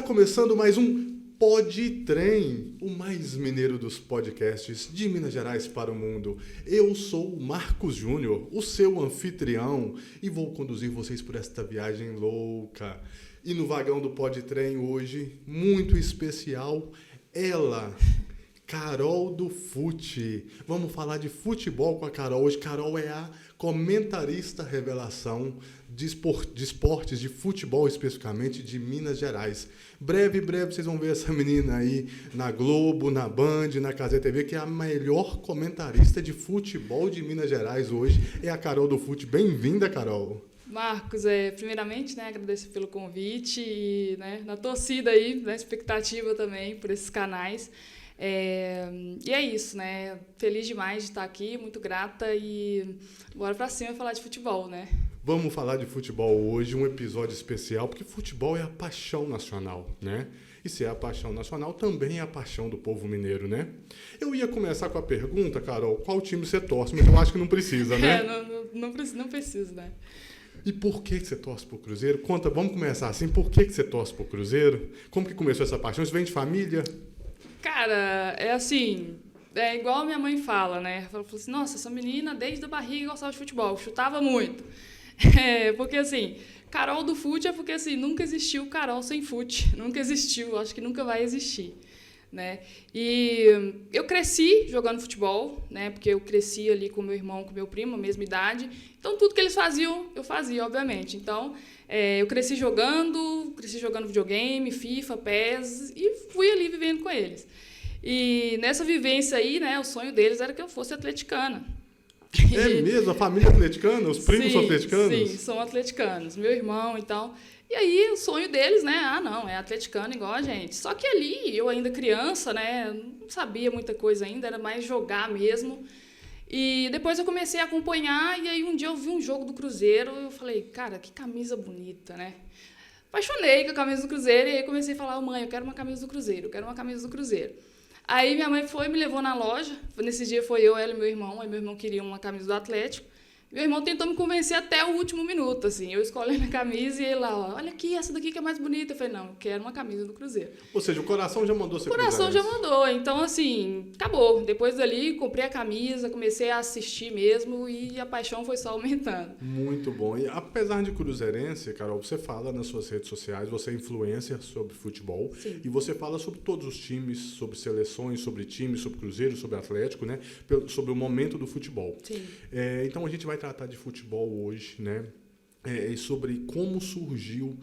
começando mais um Pod Trem, o mais mineiro dos podcasts de Minas Gerais para o mundo. Eu sou o Marcos Júnior, o seu anfitrião, e vou conduzir vocês por esta viagem louca. E no vagão do Pod Trem hoje, muito especial, ela, Carol do Fute. Vamos falar de futebol com a Carol. Hoje Carol é a comentarista revelação de esportes, de futebol especificamente, de Minas Gerais. Breve vocês vão ver essa menina aí na Globo, na Band, na Cazé TV, que é a melhor comentarista de futebol de Minas Gerais hoje. É a Carol do Fute. Bem-vinda, Carol. Marcos, primeiramente, agradeço pelo convite e na torcida aí, na expectativa também por esses canais. E é isso, Feliz demais de estar aqui, muito grata e bora pra cima falar de futebol, Vamos falar de futebol hoje, um episódio especial, porque futebol é a paixão nacional, E se é a paixão nacional, também é a paixão do povo mineiro, Eu ia começar com a pergunta, Carol, qual time você torce? Mas eu acho que não precisa, Não precisa, E por que você torce pro Cruzeiro? Conta, vamos começar assim, por que você torce pro Cruzeiro? Como que começou essa paixão? Isso vem de família? Cara, é igual a minha mãe fala, Ela falou assim, nossa, essa menina desde a barriga gostava de futebol, chutava muito. Porque Carol do Fute é porque nunca existiu Carol sem fute, nunca existiu, acho que nunca vai existir. E eu cresci jogando futebol, porque eu cresci ali com meu irmão, com meu primo, a mesma idade, então tudo que eles faziam, eu fazia, obviamente. Então, eu cresci jogando videogame, FIFA, PES, e fui ali vivendo com eles. E nessa vivência aí, o sonho deles era que eu fosse atleticana. É mesmo? A família atleticana? Os primos são atleticanos? Sim, são atleticanos. Meu irmão, então... E aí, o sonho deles, não, é atleticano igual a gente. Só que ali, eu ainda criança, não sabia muita coisa ainda, era mais jogar mesmo. E depois eu comecei a acompanhar, e aí um dia eu vi um jogo do Cruzeiro, e eu falei, cara, que camisa bonita, Apaixonei com a camisa do Cruzeiro, e aí comecei a falar, mãe, eu quero uma camisa do Cruzeiro, eu quero uma camisa do Cruzeiro. Aí minha mãe me levou na loja, nesse dia foi eu, ela e meu irmão, aí meu irmão queria uma camisa do Atlético. Meu irmão tentou me convencer até o último minuto, eu escolhendo a camisa e ele lá, olha aqui, essa daqui que é mais bonita. Eu falei, não, eu quero uma camisa do Cruzeiro. Ou seja, o coração já mandou você. O coração já mandou, então acabou. Depois dali, comprei a camisa, comecei a assistir mesmo e a paixão foi só aumentando. Muito bom. E apesar de cruzeirense, Carol, você fala nas suas redes sociais, você é influencer sobre futebol. Sim. E você fala sobre todos os times, sobre seleções, sobre times, sobre Cruzeiro, sobre Atlético, sobre o momento do futebol. Sim. Então a gente vai tratar de futebol hoje, e sobre como surgiu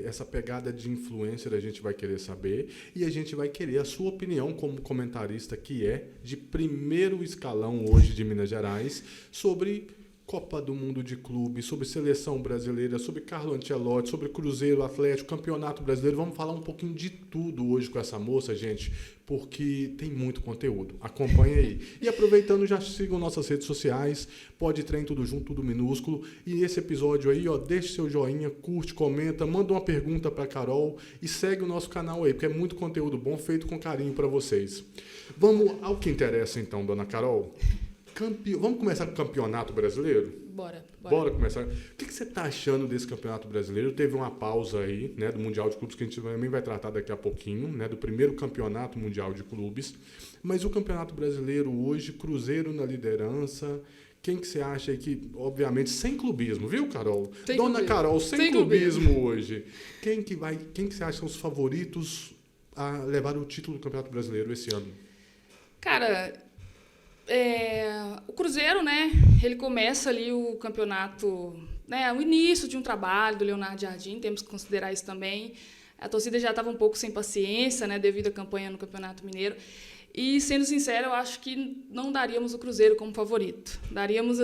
essa pegada de influencer, a gente vai querer saber, e a gente vai querer a sua opinião como comentarista, que é de primeiro escalão hoje de Minas Gerais, sobre Copa do Mundo de Clubes, sobre seleção brasileira, sobre Carlo Ancelotti, sobre Cruzeiro, Atlético, Campeonato Brasileiro. Vamos falar um pouquinho de tudo hoje com essa moça, gente, porque tem muito conteúdo. Acompanhe aí. E aproveitando, já sigam nossas redes sociais, Pod Trem, tudo junto, tudo minúsculo. E esse episódio aí, deixe seu joinha, curte, comenta, manda uma pergunta para Carol e segue o nosso canal aí, porque é muito conteúdo bom, feito com carinho para vocês. Vamos ao que interessa então, dona Carol. Vamos começar com o Campeonato Brasileiro? Bora começar. O que você está achando desse Campeonato Brasileiro? Teve uma pausa aí, do Mundial de Clubes, que a gente também vai tratar daqui a pouquinho, do primeiro Campeonato Mundial de Clubes. Mas o Campeonato Brasileiro hoje, Cruzeiro na liderança. Quem que você acha aí que, obviamente, sem clubismo, viu, Carol? Dona Carol, sem clubismo hoje. Quem que você acha que são os favoritos a levar o título do Campeonato Brasileiro esse ano? Cara... o Cruzeiro, ele começa ali o campeonato, o início de um trabalho do Leonardo Jardim, temos que considerar isso também. A torcida já estava um pouco sem paciência, devido à campanha no Campeonato Mineiro. E, sendo sincero, eu acho que não daríamos o Cruzeiro como favorito. Daríamos,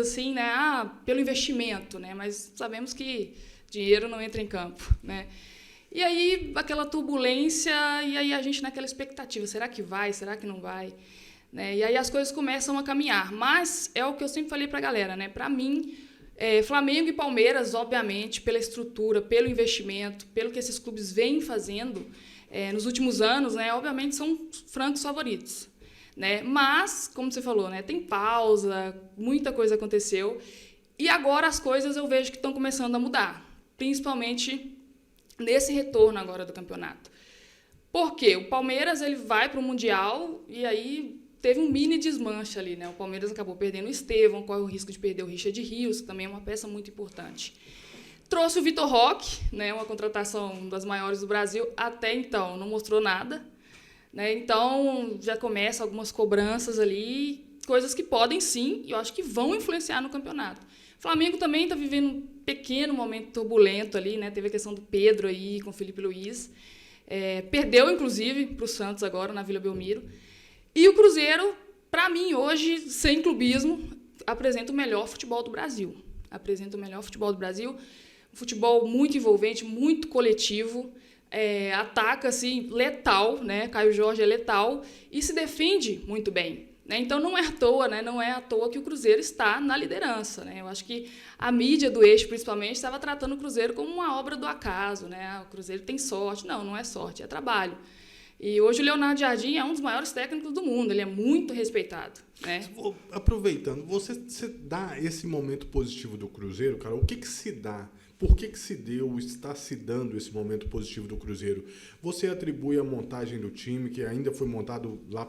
pelo investimento, mas sabemos que dinheiro não entra em campo, E aí, aquela turbulência, e aí a gente naquela expectativa, será que vai, será que não vai? E aí as coisas começam a caminhar. Mas é o que eu sempre falei para a galera, Para mim, Flamengo e Palmeiras, obviamente, pela estrutura, pelo investimento, pelo que esses clubes vêm fazendo nos últimos anos, obviamente são francos favoritos. Mas, como você falou, tem pausa, muita coisa aconteceu. E agora as coisas eu vejo que estão começando a mudar. Principalmente nesse retorno agora do campeonato. Por quê? O Palmeiras ele vai para o Mundial e aí teve um mini desmanche ali, né? O Palmeiras acabou perdendo o Estevão, corre o risco de perder o Richard Rios, que também é uma peça muito importante. Trouxe o Vitor Roque, né? Uma contratação das maiores do Brasil, até então não mostrou nada, né? Então já começa algumas cobranças ali, coisas que podem sim, e eu acho que vão influenciar no campeonato. O Flamengo também está vivendo um pequeno momento turbulento ali, né? Teve a questão do Pedro aí com o Felipe Luiz. Perdeu, inclusive, para o Santos agora, na Vila Belmiro. E o Cruzeiro, para mim, hoje, sem clubismo, apresenta o melhor futebol do Brasil. Um futebol muito envolvente, muito coletivo, ataca assim, letal, né? Caio Jorge é letal, e se defende muito bem. Né? Então, não é à toa que o Cruzeiro está na liderança. Né? Eu acho que a mídia do eixo, principalmente, estava tratando o Cruzeiro como uma obra do acaso. Né? O Cruzeiro tem sorte. Não é sorte, é trabalho. E hoje o Leonardo Jardim é um dos maiores técnicos do mundo, ele é muito respeitado. Né? Aproveitando, você dá esse momento positivo do Cruzeiro, cara, o que se dá? Por que se deu, está se dando esse momento positivo do Cruzeiro? Você atribui a montagem do time, que ainda foi montado lá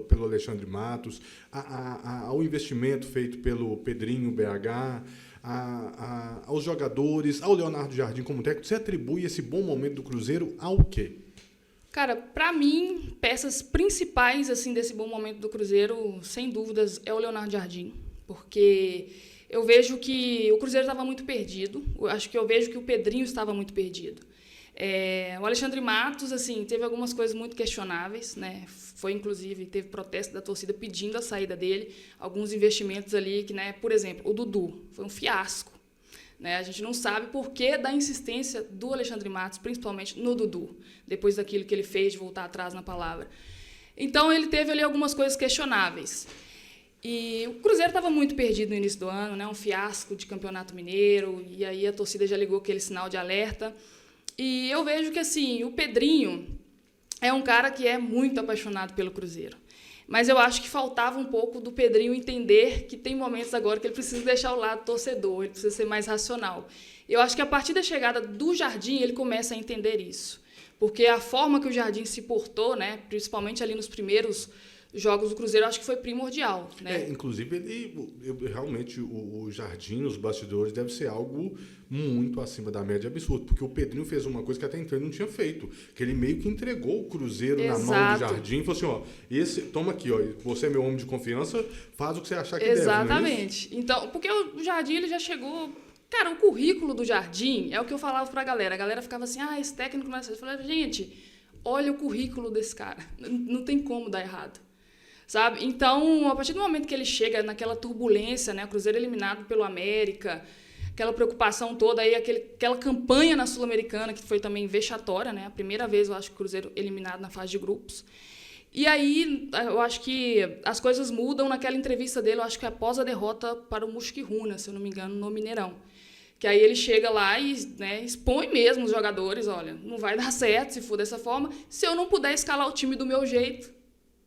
pelo Alexandre Matos, ao investimento feito pelo Pedrinho BH, aos jogadores, ao Leonardo Jardim como técnico? Você atribui esse bom momento do Cruzeiro ao quê? Cara, para mim, peças principais assim desse bom momento do Cruzeiro, sem dúvidas, é o Leonardo Jardim, porque eu vejo que o Cruzeiro estava muito perdido, eu vejo que o Pedrinho estava muito perdido. O Alexandre Matos, assim, teve algumas coisas muito questionáveis, né? Teve protesto da torcida pedindo a saída dele, alguns investimentos ali que, né, por exemplo, o Dudu foi um fiasco. Né? A gente não sabe por que da insistência do Alexandre Matos, principalmente no Dudu, depois daquilo que ele fez de voltar atrás na palavra. Então, ele teve ali algumas coisas questionáveis. E o Cruzeiro estava muito perdido no início do ano, né? Um fiasco de Campeonato Mineiro, e aí a torcida já ligou aquele sinal de alerta. E eu vejo que assim, o Pedrinho é um cara que é muito apaixonado pelo Cruzeiro. Mas eu acho que faltava um pouco do Pedrinho entender que tem momentos agora que ele precisa deixar o lado torcedor, ele precisa ser mais racional. Eu acho que a partir da chegada do Jardim, ele começa a entender isso. Porque a forma que o Jardim se portou, né, principalmente ali nos primeiros jogos do Cruzeiro, eu acho que foi primordial. Né? Inclusive, realmente, o Jardim, os bastidores, deve ser algo muito acima da média absurdo, porque o Pedrinho fez uma coisa que até então ele não tinha feito, que ele meio que entregou o Cruzeiro na mão do Jardim e falou assim, toma aqui, você é meu homem de confiança, faz o que você achar que deve. Exatamente. Então, porque o Jardim ele já chegou... Cara, o currículo do Jardim é o que eu falava pra galera. A galera ficava assim, esse técnico não é... Eu falei, gente, olha o currículo desse cara. Não tem como dar errado. Sabe? Então, a partir do momento que ele chega naquela turbulência, né, o Cruzeiro eliminado pelo América, aquela preocupação toda, aí aquela campanha na Sul-Americana, que foi também vexatória, né, a primeira vez, eu acho, que o Cruzeiro eliminado na fase de grupos. E aí, eu acho que as coisas mudam naquela entrevista dele, eu acho que após a derrota para o Mosquiruna, se eu não me engano, no Mineirão. Que aí ele chega lá e, né, expõe mesmo os jogadores, olha, não vai dar certo se for dessa forma, se eu não puder escalar o time do meu jeito,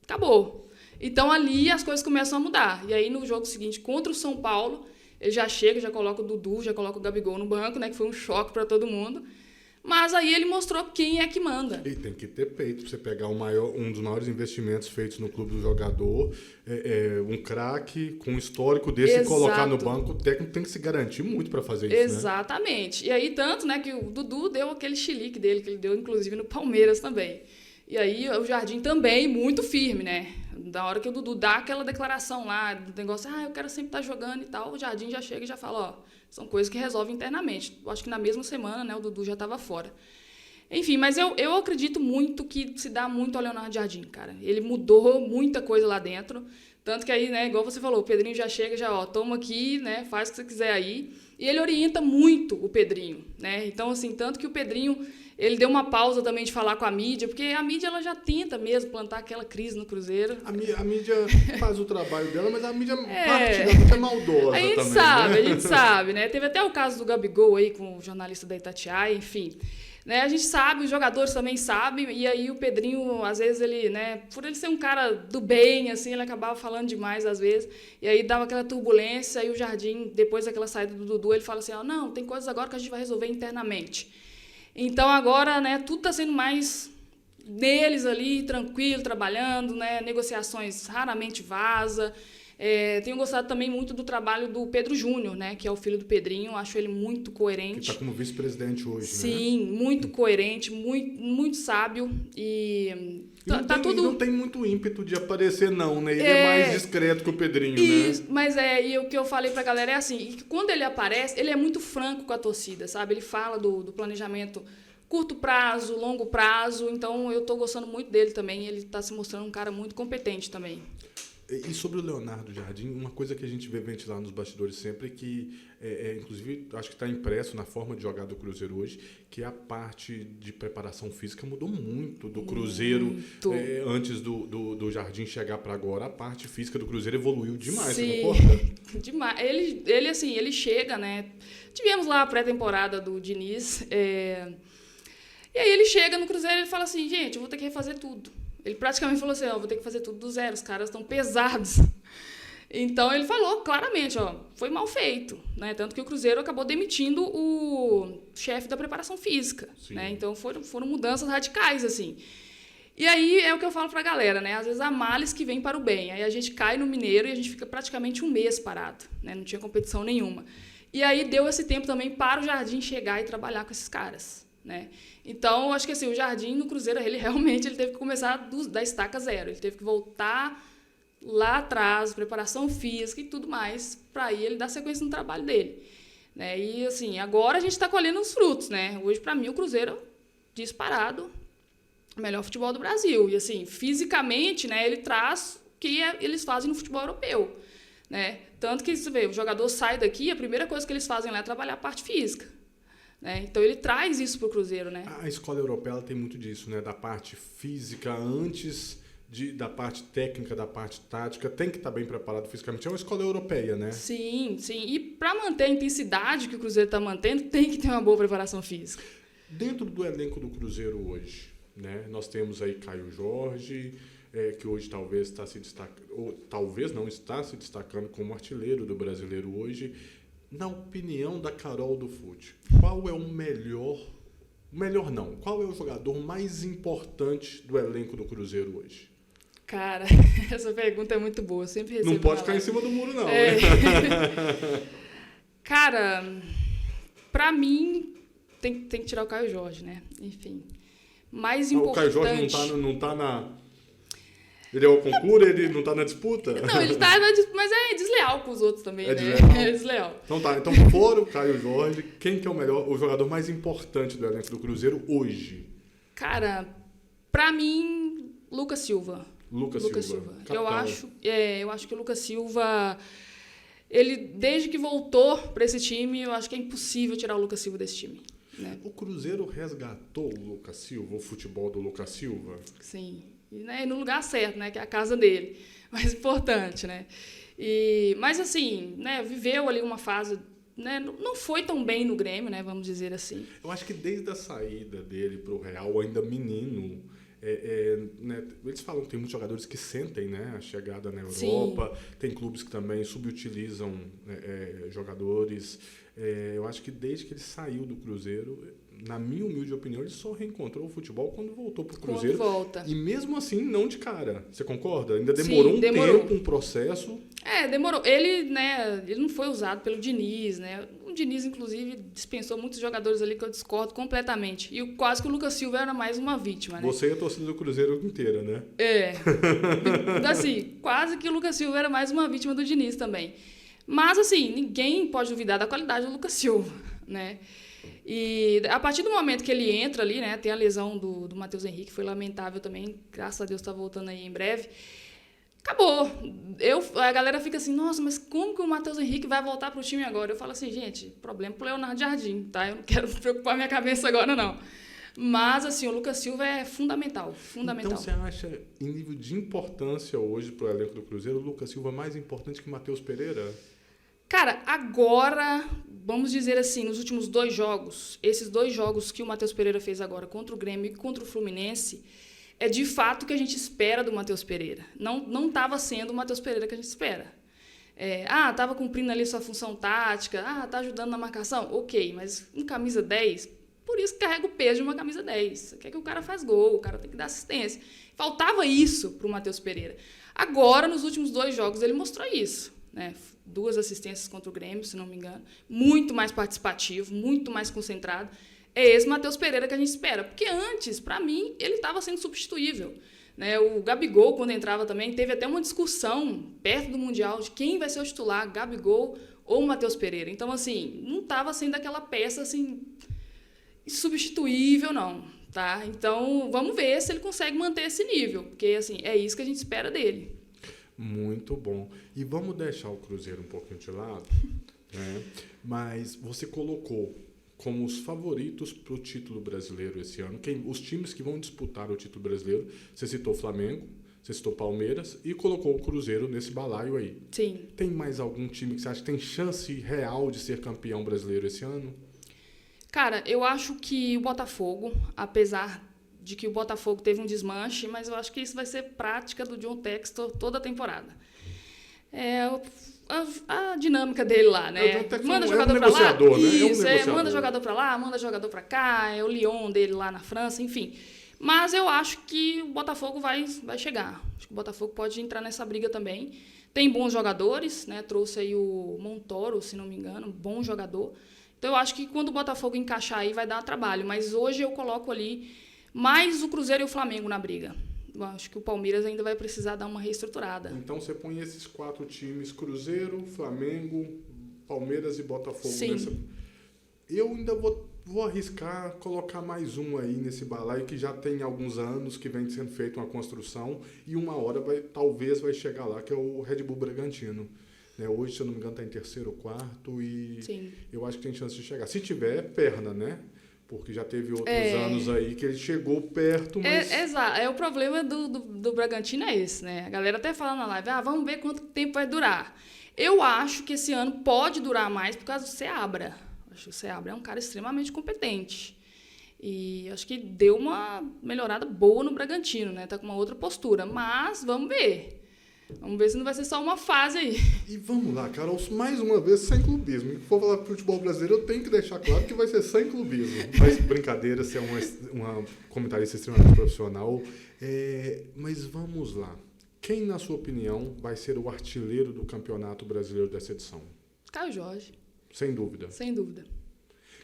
acabou. Então, ali as coisas começam a mudar. E aí, no jogo seguinte, contra o São Paulo, ele já chega, já coloca o Dudu, já coloca o Gabigol no banco, né, que foi um choque para todo mundo. Mas aí ele mostrou quem é que manda. E tem que ter peito para você pegar um dos maiores investimentos feitos no clube do jogador, um craque com um histórico desse. Exato. E colocar no banco, o técnico tem que se garantir muito para fazer isso. Exatamente. Né? E aí, tanto, né, que o Dudu deu aquele chilique dele, que ele deu, inclusive, no Palmeiras também. E aí o Jardim também muito firme, né? Da hora que o Dudu dá aquela declaração lá, do negócio, eu quero sempre estar jogando e tal, o Jardim já chega e já fala, são coisas que resolvem internamente. Eu acho que na mesma semana, né, o Dudu já estava fora. Enfim, mas eu acredito muito que se dá muito ao Leonardo Jardim, cara. Ele mudou muita coisa lá dentro, tanto que aí, né, igual você falou, o Pedrinho já chega, já, toma aqui, né, faz o que você quiser aí. E ele orienta muito o Pedrinho, né? Então, assim, tanto que o Pedrinho, ele deu uma pausa também de falar com a mídia, porque a mídia ela já tenta mesmo plantar aquela crise no Cruzeiro. A mídia faz o trabalho dela, mas a mídia partidamente é maldosa a gente também. Sabe, né? A gente sabe, né? Teve até o caso do Gabigol aí com o jornalista da Itatiaia, enfim. Né? A gente sabe, os jogadores também sabem, e aí o Pedrinho, às vezes, ele, né, por ele ser um cara do bem, assim, ele acabava falando demais, às vezes, e aí dava aquela turbulência, e o Jardim, depois daquela saída do Dudu, ele fala assim, não, tem coisas agora que a gente vai resolver internamente. Então, agora, né, tudo está sendo mais deles ali, tranquilo, trabalhando, né, negociações raramente vaza. Tenho gostado também muito do trabalho do Pedro Júnior, né, que é o filho do Pedrinho. Acho ele muito coerente. Que está como vice-presidente hoje, Sim, né? muito coerente, muito sábio. E não tem muito ímpeto de aparecer, não, né? Ele é mais discreto que o Pedrinho, né? Mas e o que eu falei pra galera é assim, que quando ele aparece, ele é muito franco com a torcida, sabe? Ele fala do planejamento curto prazo, longo prazo. Então, eu tô gostando muito dele também. Ele tá se mostrando um cara muito competente também. E sobre o Leonardo Jardim, uma coisa que a gente vê ventilar nos bastidores sempre é que, inclusive, acho que está impresso na forma de jogar do Cruzeiro hoje, que a parte de preparação física mudou muito do Cruzeiro antes do Jardim chegar para agora. A parte física do Cruzeiro evoluiu demais, Sim, você concorda? Demais. Ele chega, né? Tivemos lá a pré-temporada do Diniz, e aí ele chega no Cruzeiro e ele fala assim, gente, eu vou ter que refazer tudo. Ele praticamente falou assim, vou ter que fazer tudo do zero, os caras estão pesados. Então, ele falou claramente, foi mal feito, né? Tanto que o Cruzeiro acabou demitindo o chefe da preparação física, né? Então, foram mudanças radicais, assim. E aí, é o que eu falo pra galera, né? Às vezes, há males que vêm para o bem. Aí, a gente cai no Mineiro e a gente fica praticamente um mês parado, né? Não tinha competição nenhuma. E aí, deu esse tempo também para o Jardim chegar e trabalhar com esses caras, né? Então, acho que assim, o Jardim no Cruzeiro, ele realmente teve que começar da estaca zero. Ele teve que voltar lá atrás, preparação física e tudo mais, para aí ele dar sequência no trabalho dele, né? E assim, agora a gente está colhendo os frutos, né? Hoje, para mim, o Cruzeiro, disparado, o melhor futebol do Brasil. E assim, fisicamente, né, ele traz o que eles fazem no futebol europeu, né? Tanto que, você vê, o jogador sai daqui, a primeira coisa que eles fazem lá é trabalhar a parte física. Né? Então, ele traz isso para o Cruzeiro, né? A escola europeia ela tem muito disso, né? Da parte física antes da parte técnica, da parte tática. Tem que estar bem preparado fisicamente. É uma escola europeia, né? Sim. E para manter a intensidade que o Cruzeiro está mantendo, tem que ter uma boa preparação física. Dentro do elenco do Cruzeiro hoje, né? Nós temos aí Caio Jorge, que hoje talvez está se destacando, ou talvez não está se destacando como artilheiro do brasileiro hoje. Na opinião da Carol do Fute, qual é o melhor não, qual é o jogador mais importante do elenco do Cruzeiro hoje? Cara, essa pergunta é muito boa, eu sempre recebo. Não pode ficar em cima do muro, não. Cara, pra mim, tem que tirar o Caio Jorge, né? Enfim, mais importante... O Caio Jorge não tá na... Ele é o concurso, ele não tá na disputa? Não, ele tá na disputa, mas é desleal com os outros também, né? É desleal. Então tá, então fora o Caio Jorge, quem que é o jogador mais importante do elenco do Cruzeiro hoje? Cara, pra mim, Lucas Silva. Lucas Silva. Eu acho que o Lucas Silva, ele, desde que voltou pra esse time, eu acho que é impossível tirar o Lucas Silva desse time. Né? O Cruzeiro resgatou o Lucas Silva, o futebol do Lucas Silva? Sim. E, né, no lugar certo, né, que é a casa dele, mais importante, né? Mas assim, né, viveu ali uma fase, né, não foi tão bem no Grêmio, né, vamos dizer assim. Eu acho que desde a saída dele para o Real, ainda menino, né, eles falam que tem muitos jogadores que sentem, né, a chegada na Europa. Sim. Tem clubes que também subutilizam jogadores. Eu acho que desde que ele saiu do Cruzeiro, na minha humilde opinião, ele só reencontrou o futebol quando voltou para o Cruzeiro. Quando volta. E mesmo assim, não de cara. Você concorda? Ainda demorou tempo, um processo. Demorou. Ele, né, ele não foi usado pelo Diniz, né? O Diniz, inclusive, dispensou muitos jogadores ali que eu discordo completamente. E quase que o Lucas Silva era mais uma vítima, né? Você e a torcida do Cruzeiro inteira, né? Assim, quase que o Lucas Silva era mais uma vítima do Diniz também. Mas, assim, ninguém pode duvidar da qualidade do Lucas Silva, né? E a partir do momento que ele entra ali, né, tem a lesão do Matheus Henrique, que foi lamentável também, graças a Deus está voltando aí em breve, acabou. A galera fica assim, nossa, mas como que o Matheus Henrique vai voltar para o time agora? Eu falo assim, gente, problema pro Leonardo Jardim, tá? Eu não quero preocupar minha cabeça agora, não. Mas, assim, o Lucas Silva é fundamental. Então, você acha, em nível de importância hoje para o elenco do Cruzeiro, o Lucas Silva mais importante que o Matheus Pereira? Cara, agora, vamos dizer assim, nos últimos 2 jogos, esses 2 jogos que o Matheus Pereira fez agora contra o Grêmio e contra o Fluminense, é de fato o que a gente espera do Matheus Pereira. Não estava sendo o Matheus Pereira que a gente espera. Estava cumprindo ali sua função tática, tá ajudando na marcação, ok, mas em camisa 10, Por isso que carrega o peso de uma camisa 10. Você quer que o cara faz gol, o cara tem que dar assistência. Faltava isso para o Matheus Pereira. Agora, nos últimos 2 jogos, ele mostrou isso, né? 2 assistências contra o Grêmio, se não me engano. Muito mais participativo, muito mais concentrado. É esse Matheus Pereira que a gente espera. Porque antes, para mim, ele estava sendo substituível. Né? O Gabigol, quando entrava também, teve até uma discussão perto do Mundial de quem vai ser o titular, Gabigol ou Matheus Pereira. Então, assim, não estava sendo aquela peça assim, insubstituível, não. Tá? Então, vamos ver se ele consegue manter esse nível. Porque, assim, é isso que a gente espera dele. Muito bom. E vamos deixar o Cruzeiro um pouquinho de lado, né? Mas você colocou como os favoritos para o título brasileiro esse ano, os times que vão disputar o título brasileiro, você citou Flamengo, você citou Palmeiras e colocou o Cruzeiro nesse balaio aí. Sim. Tem mais algum time que você acha que tem chance real de ser campeão brasileiro esse ano? Cara, eu acho que o Botafogo, apesar de que o Botafogo teve um desmanche, mas eu acho que isso vai ser prática do John Textor toda a temporada. A dinâmica dele lá, né? Manda jogador pra lá, isso, manda jogador pra lá, manda jogador pra cá, é o Lyon dele lá na França, enfim. Mas eu acho que o Botafogo vai chegar. Acho que o Botafogo pode entrar nessa briga também. Tem bons jogadores, né? Trouxe aí o Montoro, se não me engano, bom jogador. Então eu acho que quando o Botafogo encaixar aí vai dar trabalho. Mas hoje eu coloco ali mais o Cruzeiro e o Flamengo na briga. Eu acho que o Palmeiras ainda vai precisar dar uma reestruturada. Então você põe esses 4 times, Cruzeiro, Flamengo, Palmeiras e Botafogo. Sim. Eu ainda vou arriscar colocar mais um aí nesse balaio que já tem alguns anos que vem sendo feita uma construção e uma hora talvez vai chegar lá, que é o Red Bull Bragantino. Né? Hoje, se eu não me engano, está em 3º ou 4º e Sim. Eu acho que tem chance de chegar. Se tiver, perna, né? Porque já teve outros anos aí que ele chegou perto, mas... Exato. O problema do Bragantino é esse, né? A galera até fala na live, vamos ver quanto tempo vai durar. Eu acho que esse ano pode durar mais por causa do Seabra. Acho que o Seabra é um cara extremamente competente. E acho que deu uma melhorada boa no Bragantino, né? Tá com uma outra postura. Mas vamos ver. Vamos ver se não vai ser só uma fase aí. E vamos lá, Carol, mais uma vez, sem clubismo. Se for falar de futebol brasileiro, eu tenho que deixar claro que vai ser sem clubismo. Mas brincadeira, você é uma comentarista extremamente profissional. Mas vamos lá. Quem, na sua opinião, vai ser o artilheiro do Campeonato Brasileiro dessa edição? Caio Jorge. Sem dúvida. Sem dúvida.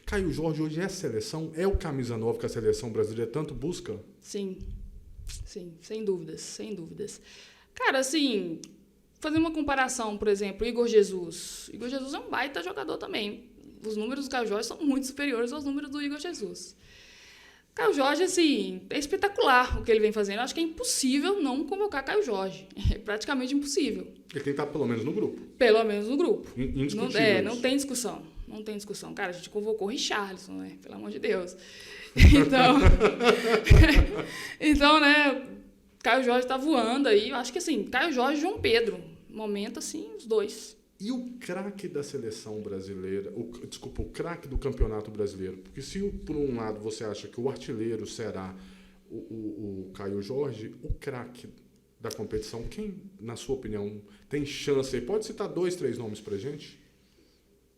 Caio Jorge hoje é seleção? É o camisa 9 que a seleção brasileira tanto busca? Sim. Sim, sem dúvidas, sem dúvidas. Cara, assim, fazer uma comparação, por exemplo, Igor Jesus. Igor Jesus é um baita jogador também. Os números do Caio Jorge são muito superiores aos números do Igor Jesus. Caio Jorge, assim, é espetacular o que ele vem fazendo. Eu acho que é impossível não convocar Caio Jorge. É praticamente impossível. Ele tem que estar pelo menos no grupo. Pelo menos no grupo. Indiscutível. Não tem discussão. Não tem discussão. Cara, a gente convocou o Richarlison, né? Pelo amor de Deus. Então, né? Caio Jorge tá voando aí. Eu acho que, assim, Caio Jorge e João Pedro. Momento, assim, os dois. E o craque da seleção brasileira, o craque do Campeonato Brasileiro? Porque se, por um lado, você acha que o artilheiro será o Caio Jorge, o craque da competição, quem, na sua opinião, tem chance? Pode citar 2, 3 nomes pra gente?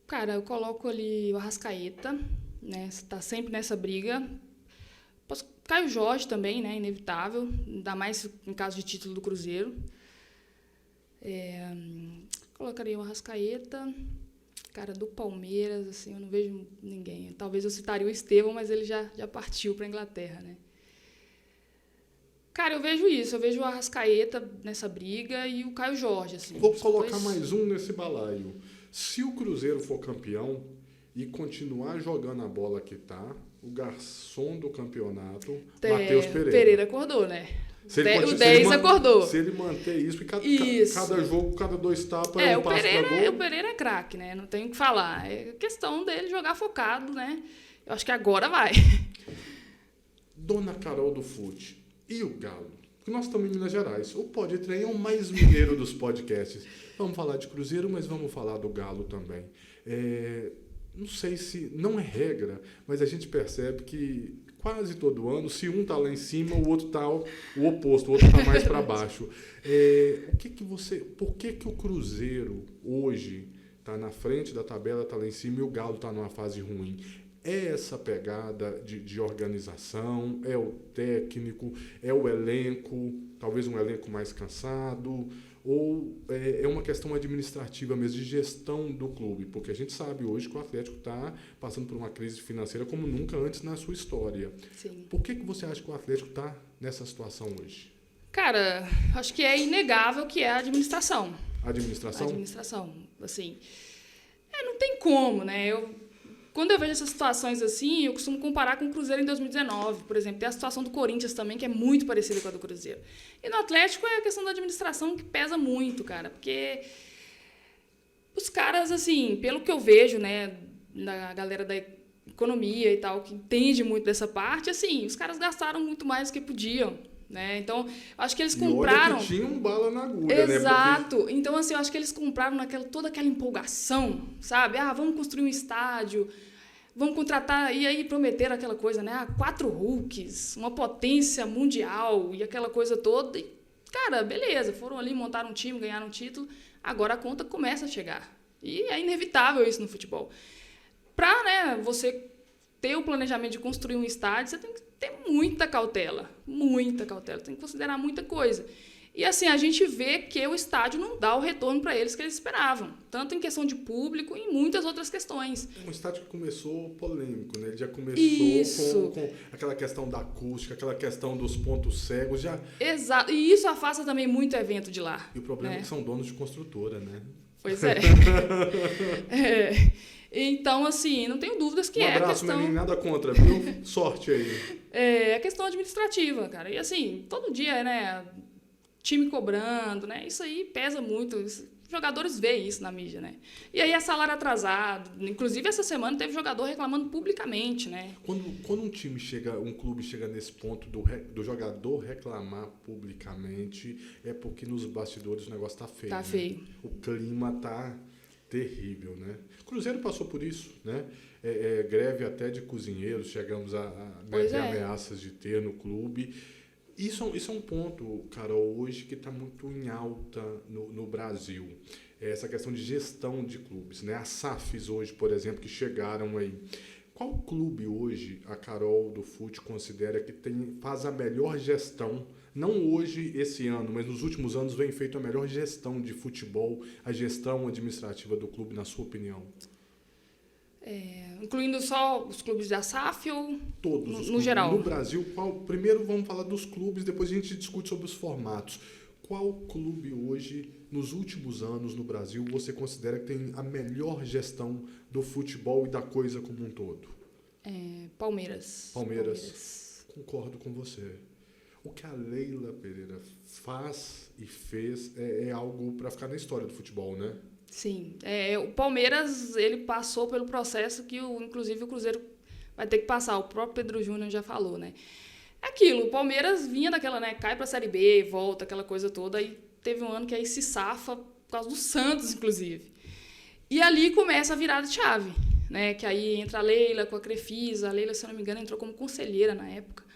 Cara, eu coloco ali o Arrascaeta, né? Tá sempre nessa briga. Caio Jorge também, né? Inevitável. Ainda mais em caso de título do Cruzeiro. Colocaria o Arrascaeta. Cara, do Palmeiras, assim, eu não vejo ninguém. Talvez eu citaria o Estevão, mas ele já partiu para a Inglaterra, né? Cara, eu vejo isso. Eu vejo o Arrascaeta nessa briga e o Caio Jorge, assim. Vou colocar mais um nesse balaio. Se o Cruzeiro for campeão e continuar jogando a bola que tá, o garçom do campeonato, Matheus Pereira. Pereira acordou, né? O 10 acordou. Se ele manter isso, cada jogo, cada 2 tapas, um passo pra gol. O Pereira é craque, né? Não tem o que falar. É questão dele jogar focado, né? Eu acho que agora vai. Dona Carol do Fute e o Galo? Porque nós estamos em Minas Gerais. O Podtrem é o mais mineiro dos podcasts. Vamos falar de Cruzeiro, mas vamos falar do Galo também. Não sei se... Não é regra, mas a gente percebe que quase todo ano, se um está lá em cima, o outro está o oposto, o outro está mais para baixo. Por que o Cruzeiro hoje está na frente da tabela, está lá em cima e o Galo está numa fase ruim? É essa pegada de organização, é o técnico, é o elenco, talvez um elenco mais cansado, ou é uma questão administrativa mesmo, de gestão do clube? Porque a gente sabe hoje que o Atlético está passando por uma crise financeira como nunca antes na sua história. Sim. Por que você acha que o Atlético está nessa situação hoje? Cara, acho que é inegável que é a administração. Administração? A administração, assim. Não tem como, né? Quando eu vejo essas situações assim, eu costumo comparar com o Cruzeiro em 2019, por exemplo. Tem a situação do Corinthians também, que é muito parecida com a do Cruzeiro. E no Atlético é a questão da administração que pesa muito, cara. Porque os caras, assim, pelo que eu vejo, né, da galera da economia e tal, que entende muito dessa parte, assim, os caras gastaram muito mais do que podiam. Né? Então, acho que eles compraram. Olha que tinha um bala na agulha, exato. né? Porque... Então, assim, eu acho que eles compraram toda aquela empolgação, sabe? Vamos construir um estádio, vamos contratar. E aí prometeram aquela coisa, né? 4 Hulks, uma potência mundial e aquela coisa toda. E, cara, beleza, foram ali, montaram um time, ganharam um título. Agora a conta começa a chegar. E é inevitável isso no futebol. Para, né, você ter o planejamento de construir um estádio, você tem que ter muita cautela, tem que considerar muita coisa. E assim, a gente vê que o estádio não dá o retorno para eles que eles esperavam, tanto em questão de público e em muitas outras questões. É um estádio que começou polêmico, né? Ele já começou com aquela questão da acústica, aquela questão dos pontos cegos, já... Exato, e isso afasta também muito evento de lá. E o problema é que são donos de construtora, né? Pois é. Então, assim, não tenho dúvidas que um abraço, é a questão... Menin, nada contra, viu? Sorte aí. É a questão administrativa, cara. E, assim, todo dia, né, time cobrando, né, isso aí pesa muito. Os jogadores veem isso na mídia, né? E aí é salário atrasado. Inclusive, essa semana teve jogador reclamando publicamente, né? Quando um clube chega nesse ponto do jogador reclamar publicamente, é porque nos bastidores o negócio tá feio. Tá feio. O clima tá terrível, né? O Cruzeiro passou por isso, né? Greve até de cozinheiros, chegamos a ameaças de ter no clube. Isso é um ponto, Carol, hoje que está muito em alta no Brasil. Essa questão de gestão de clubes, né? As SAFs hoje, por exemplo, que chegaram aí. Qual clube hoje a Carol do Fute considera que faz a melhor gestão? Não hoje, esse ano, mas nos últimos anos vem feito a melhor gestão de futebol, a gestão administrativa do clube, na sua opinião? Incluindo só os clubes da SAF ou todos os no clubes geral? No Brasil, primeiro vamos falar dos clubes, depois a gente discute sobre os formatos. Qual clube hoje, nos últimos anos no Brasil, você considera que tem a melhor gestão do futebol e da coisa como um todo? Palmeiras. Concordo com você. O que a Leila Pereira faz e fez é algo para ficar na história do futebol, né? Sim. O Palmeiras, ele passou pelo processo que, inclusive, o Cruzeiro vai ter que passar. O próprio Pedro Júnior já falou, né? É aquilo, o Palmeiras vinha daquela, né? Cai para a Série B, volta, aquela coisa toda. Aí teve um ano que aí se safa, por causa do Santos, inclusive. E ali começa a virada de chave, né? Que aí entra a Leila com a Crefisa. A Leila, se eu não me engano, entrou como conselheira na época.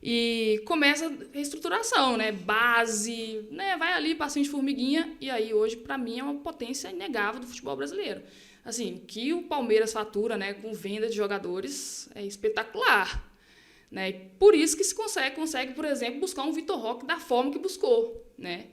E começa a reestruturação, né? Base, né? Vai ali, passinho de formiguinha. E aí, hoje, para mim, é uma potência inegável do futebol brasileiro. Assim, o que o Palmeiras fatura, né, com venda de jogadores é espetacular. Né? E por isso que se consegue, por exemplo, buscar um Vitor Roque da forma que buscou. Né?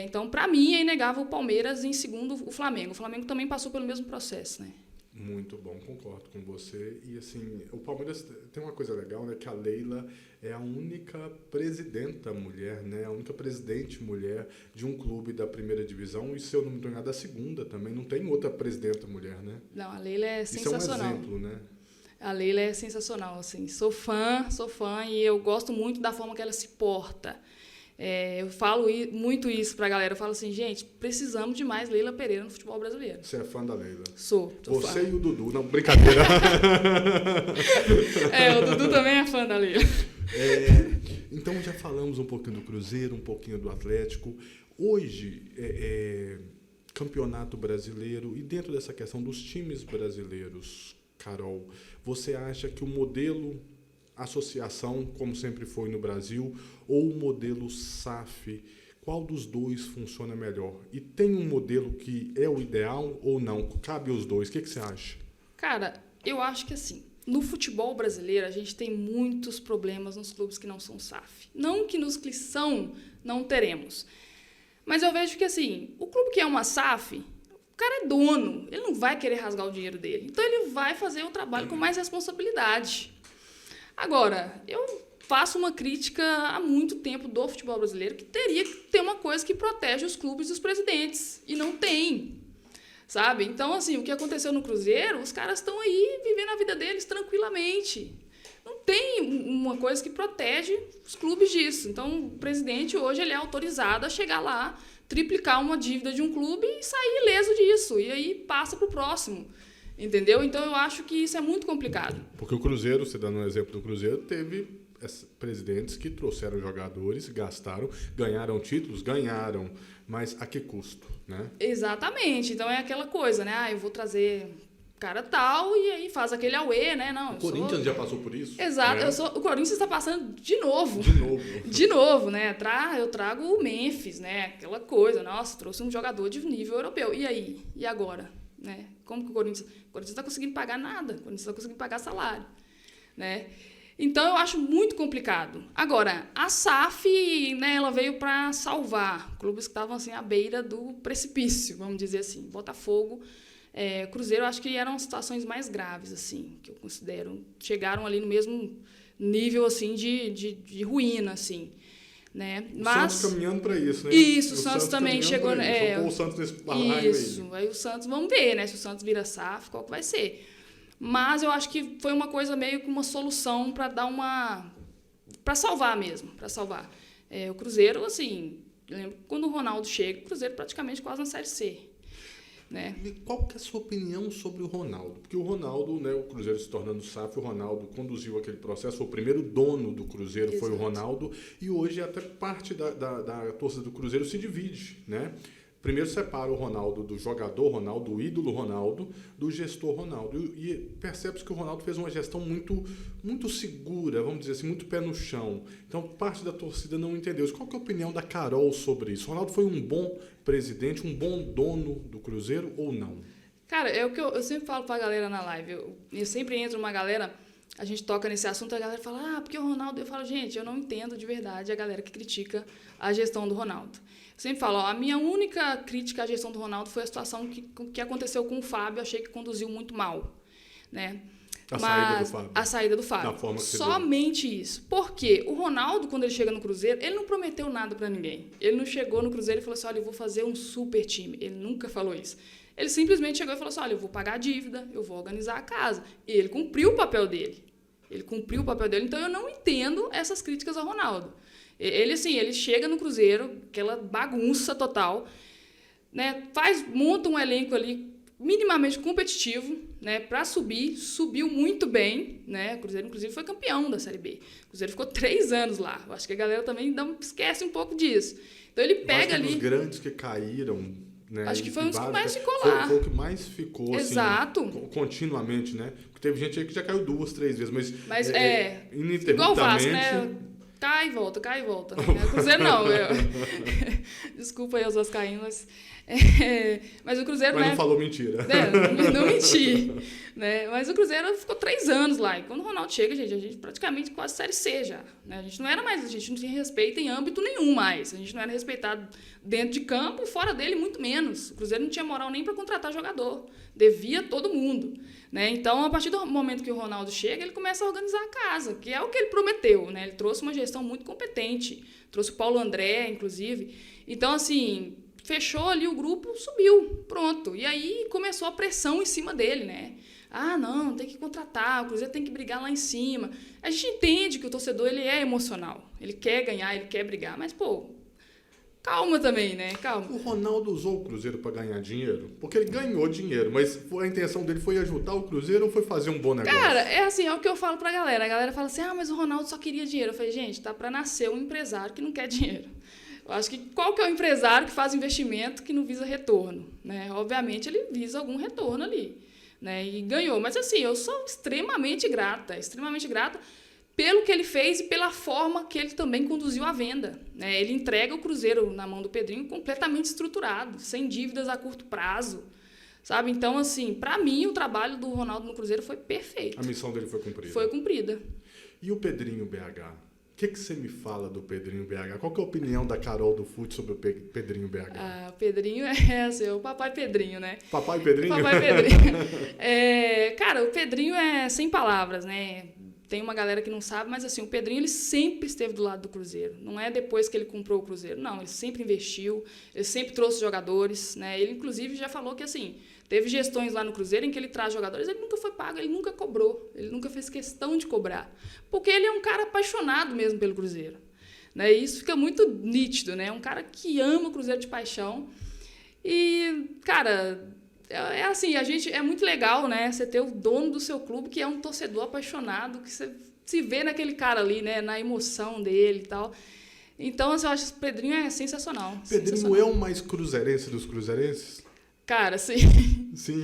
Então, para mim, é inegável o Palmeiras, em segundo, o Flamengo. O Flamengo também passou pelo mesmo processo, né? Muito bom, concordo com você. E assim, o Palmeiras tem uma coisa legal, né? Que a Leila é a única presidenta mulher, né? A única presidente mulher de um clube da primeira divisão. E se eu não me engano, da segunda também. Não tem outra presidenta mulher, né? Não, a Leila é sensacional. Isso é um exemplo, né? A Leila é sensacional, assim. Sou fã e eu gosto muito da forma que ela se porta. Eu falo muito isso pra galera. Eu falo assim, gente, precisamos de mais Leila Pereira no futebol brasileiro. Você é fã da Leila? Sou Você fã. E o Dudu. Não, brincadeira. O Dudu também é fã da Leila. Então, já falamos um pouquinho do Cruzeiro, um pouquinho do Atlético. Hoje, Campeonato Brasileiro, e dentro dessa questão dos times brasileiros, Carol, você acha que o modelo associação, como sempre foi no Brasil, ou o modelo SAF, qual dos dois funciona melhor? E tem um modelo que é o ideal ou não? Cabe os dois. O que você acha? Cara, Eu acho que assim, no futebol brasileiro, a gente tem muitos problemas nos clubes que não são SAF. Não que nos que são, não teremos. Mas eu vejo que, assim, o clube que é uma SAF, o cara é dono, ele não vai querer rasgar o dinheiro dele. Então, ele vai fazer o trabalho com mais responsabilidade. Agora, eu faço uma crítica há muito tempo do futebol brasileiro, que teria que ter uma coisa que protege os clubes e os presidentes. E não tem. Sabe? Então, assim, o que aconteceu no Cruzeiro, os caras estão aí vivendo a vida deles tranquilamente. Não tem uma coisa que protege os clubes disso. Então, o presidente hoje ele é autorizado a chegar lá, triplicar uma dívida de um clube e sair ileso disso. E aí passa para o próximo. Entendeu? Então, eu acho que isso é muito complicado. Porque o Cruzeiro, você dando um exemplo do Cruzeiro, teve presidentes que trouxeram jogadores, gastaram, ganharam títulos, ganharam, mas a que custo, né? Exatamente. Então, é aquela coisa, né? Ah, eu vou trazer cara tal e aí faz aquele auê, né? Não, o Corinthians já passou por isso. Exato. Né? O Corinthians está passando de novo. De novo, né? Eu trago o Memphis, né? Aquela coisa. Nossa, trouxe um jogador de nível europeu. E aí? E agora? Né? Como que o Corinthians não está conseguindo pagar nada? O Corinthians não está conseguindo pagar salário, né? Então, eu acho muito complicado. Agora, a SAF, né, ela veio para salvar clubes que estavam assim, à beira do precipício, vamos dizer assim. Botafogo, Cruzeiro, acho que eram situações mais graves, assim, que eu considero. Chegaram ali no mesmo nível assim, de ruína, assim. Né? Mas, o Santos caminhando para isso, né? Isso, o Santos também chegou... o Santos nesse balaio isso, aí o Santos, vamos ver, né? Se o Santos vira SAF, qual que vai ser. Mas eu acho que foi uma coisa meio que uma solução para dar uma... para salvar mesmo, para salvar. O Cruzeiro, assim, eu lembro que quando o Ronaldo chega, o Cruzeiro praticamente quase na Série C. Né? Qual que é a sua opinião sobre o Ronaldo? Porque o Ronaldo, né, o Cruzeiro se tornando SAF, o Ronaldo conduziu aquele processo, foi o primeiro dono do Cruzeiro. Exato. Foi o Ronaldo, e hoje até parte da torcida do Cruzeiro se divide, né? Primeiro separa o Ronaldo do jogador Ronaldo, do ídolo Ronaldo, do gestor Ronaldo. E percebe-se que o Ronaldo fez uma gestão muito segura, vamos dizer assim, muito pé no chão. Então, parte da torcida não entendeu. Qual que é a opinião da Carol sobre isso? O Ronaldo foi um bom presidente, um bom dono do Cruzeiro ou não? Cara, é o que eu sempre falo pra galera na live. Eu sempre entro uma galera, a gente toca nesse assunto, a galera fala, porque o Ronaldo... Eu falo, gente, eu não entendo de verdade a galera que critica a gestão do Ronaldo. Eu sempre falo, a minha única crítica à gestão do Ronaldo foi a situação que aconteceu com o Fábio, achei que conduziu muito mal, né? A saída do Fábio. Da forma que somente isso. Porque o Ronaldo, quando ele chega no Cruzeiro, ele não prometeu nada para ninguém. Ele não chegou no Cruzeiro e falou assim, olha, eu vou fazer um super time. Ele nunca falou isso. Ele simplesmente chegou e falou assim, olha, eu vou pagar a dívida, eu vou organizar a casa. E ele cumpriu o papel dele. Então, eu não entendo essas críticas ao Ronaldo. Ele, assim, ele chega no Cruzeiro, aquela bagunça total, né? Monta um elenco ali minimamente competitivo, né? Para subiu muito bem, né? O Cruzeiro, inclusive, foi campeão da Série B. O Cruzeiro ficou 3 anos lá. Eu acho que a galera também esquece um pouco disso. Então, ele pega ali... Os grandes que caíram... Né? Acho que foi um dos que mais ficou lá. Foi o que mais ficou, exato. Assim, continuamente, né? Porque teve gente aí que já caiu 2, 3 vezes, mas ininterruptamente... Igual o Vasco, né? Cai e volta. Né? O Cruzeiro não. Desculpa aí os vascaínos, mas o Cruzeiro... Mas né? não falou mentira. Não menti. Né? Mas o Cruzeiro ficou 3 anos lá. E quando o Ronaldo chega, a gente praticamente quase Série C já. Né? A gente não tinha respeito em âmbito nenhum mais. A gente não era respeitado dentro de campo e fora dele muito menos. O Cruzeiro não tinha moral nem para contratar jogador. Devia todo mundo. Né? Então, a partir do momento que o Ronaldo chega, ele começa a organizar a casa, que é o que ele prometeu. Né? Ele trouxe uma gestão muito competente. Trouxe o Paulo André, inclusive. Então, assim, fechou ali o grupo, subiu. Pronto. E aí começou a pressão em cima dele, né? Ah, não, tem que contratar, o Cruzeiro tem que brigar lá em cima. A gente entende que o torcedor ele é emocional. Ele quer ganhar, ele quer brigar. Mas, pô, calma também, né? Calma. O Ronaldo usou o Cruzeiro para ganhar dinheiro? Porque ele ganhou dinheiro, mas a intenção dele foi ajudar o Cruzeiro ou foi fazer um bom negócio? Cara, é assim, é o que eu falo pra galera. A galera fala assim, mas o Ronaldo só queria dinheiro. Eu falei, gente, tá para nascer um empresário que não quer dinheiro. Eu acho que qual que é o empresário que faz investimento que não visa retorno? Né? Obviamente, ele visa algum retorno ali. Né? E ganhou. Mas, assim, eu sou extremamente grata pelo que ele fez e pela forma que ele também conduziu a venda. Né? Ele entrega o Cruzeiro na mão do Pedrinho completamente estruturado, sem dívidas a curto prazo, sabe? Então, assim, para mim, o trabalho do Ronaldo no Cruzeiro foi perfeito. A missão dele foi cumprida. Foi cumprida. E o Pedrinho BH? O que você me fala do Pedrinho BH? Qual que é a opinião da Carol do Fute sobre o Pedrinho BH? O Pedrinho é assim, o papai Pedrinho, né? Papai Pedrinho? Papai Pedrinho. Cara, o Pedrinho é sem palavras, né? Tem uma galera que não sabe, mas assim, o Pedrinho ele sempre esteve do lado do Cruzeiro. Não é depois que ele comprou o Cruzeiro, não. Ele sempre investiu, ele sempre trouxe jogadores, né? Ele, inclusive, já falou que, assim, teve gestões lá no Cruzeiro em que ele traz jogadores, ele nunca foi pago, ele nunca cobrou, ele nunca fez questão de cobrar. Porque ele é um cara apaixonado mesmo pelo Cruzeiro. Né? E isso fica muito nítido, né? Um cara que ama o Cruzeiro de paixão. E, cara, é assim, é muito legal, né? Você ter o dono do seu clube que é um torcedor apaixonado, que você se vê naquele cara ali, né? Na emoção dele e tal. Então, assim, eu acho que o Pedrinho é sensacional. Pedrinho sensacional. é o mais cruzeirense dos cruzeirenses? Cara, sim. Sim.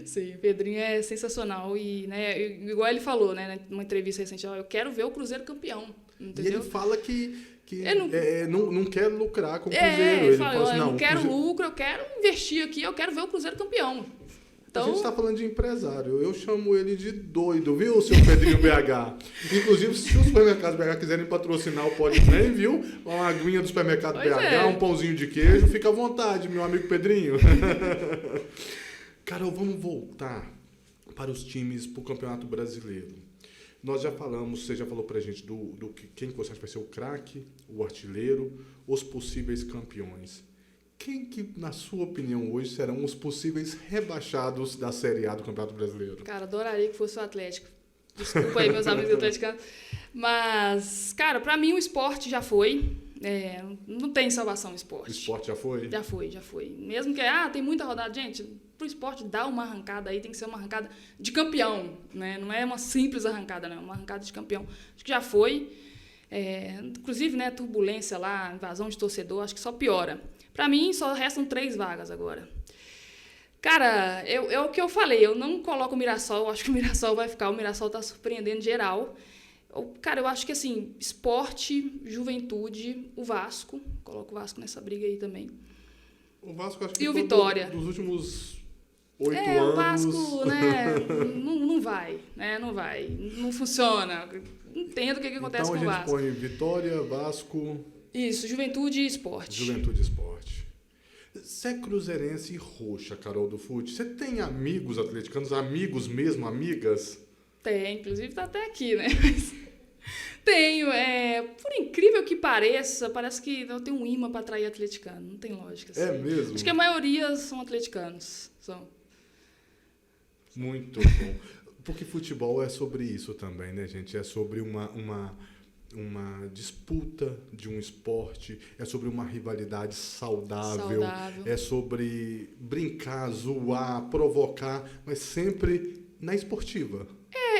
Sim, o Pedrinho é sensacional. E, né, igual ele falou, né, numa entrevista recente, eu quero ver o Cruzeiro campeão. Entendeu? E ele fala que ele não quer lucrar com o Cruzeiro. Ele fala assim, eu não quero Cruzeiro... lucro, eu quero investir aqui, eu quero ver o Cruzeiro campeão. Então... A gente está falando de empresário. Eu chamo ele de doido, viu, seu Pedrinho BH? Inclusive, se os supermercados BH quiserem patrocinar o Podtrem, viu? Uma aguinha do supermercado BH, um pãozinho de queijo, fica à vontade, meu amigo Pedrinho. Carol, vamos voltar para os times, para o Campeonato Brasileiro. Nós já falamos, você já falou pra gente do quem você acha que vai ser o craque, o artilheiro, os possíveis campeões. Quem que, na sua opinião, hoje serão os possíveis rebaixados da Série A do Campeonato Brasileiro? Cara, adoraria que fosse o Atlético. Desculpa aí, meus amigos atleticanos. Mas, cara, pra mim o esporte já foi. Não tem salvação o esporte. O esporte já foi? Já foi. Mesmo que, tem muita rodada. Gente, pro esporte dar uma arrancada aí tem que ser uma arrancada de campeão, né? Não é uma simples arrancada, não. É uma arrancada de campeão. Acho que já foi. Inclusive, né, turbulência lá, invasão de torcedor, acho que só piora. Pra mim, só restam 3 vagas agora. Cara, é o que eu falei, eu não coloco o Mirassol, eu acho que o Mirassol vai ficar, o Mirassol tá surpreendendo geral. Cara, eu acho que assim, esporte, juventude, o Vasco, coloco o Vasco nessa briga aí também. O Vasco, acho que e o Vitória. Dos últimos 8 anos... O Vasco, né, não vai, né, não vai, não funciona. Entendo o que acontece com o Vasco. Então a gente põe Vitória, Vasco... Isso, juventude e esporte. Juventude e esporte. Você é cruzeirense e roxa, Carol do Fute. Você tem amigos atleticanos, amigos mesmo, amigas? Tem, inclusive tá até aqui, né? Tenho. Por incrível que pareça, parece que eu tenho um imã para atrair atleticano. Não tem lógica. Assim. É mesmo? Acho que a maioria são atleticanos. Muito bom. Porque futebol é sobre isso também, né, gente? É sobre uma disputa de um esporte, é sobre uma rivalidade saudável, é sobre brincar, zoar, provocar, mas sempre na esportiva.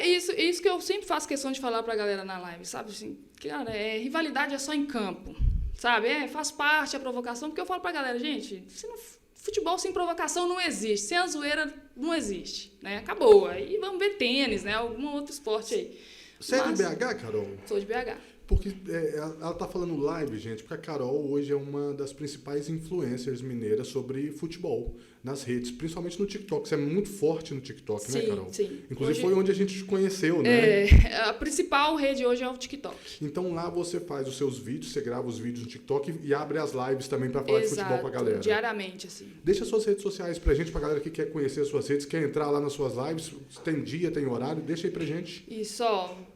Isso que eu sempre faço questão de falar pra galera na live, sabe? Assim, cara, rivalidade é só em campo, sabe? Faz parte a provocação, porque eu falo pra galera, gente, futebol sem provocação não existe, sem a zoeira não existe, né? Acabou. Aí vamos ver tênis, né? Algum outro esporte aí. Você é de BH, Carol? Sou de BH. Porque ela tá falando live, gente, porque a Carol hoje é uma das principais influencers mineiras sobre futebol nas redes, principalmente no TikTok. Você é muito forte no TikTok, né, Carol? Sim. Inclusive hoje, foi onde a gente te conheceu, né? A principal rede hoje é o TikTok. Então lá você faz os seus vídeos, você grava os vídeos no TikTok e abre as lives também para falar de futebol com a galera. Diariamente, assim. Deixa suas redes sociais pra gente, pra galera que quer conhecer as suas redes, quer entrar lá nas suas lives, tem dia, tem horário, deixa aí pra gente. Isso,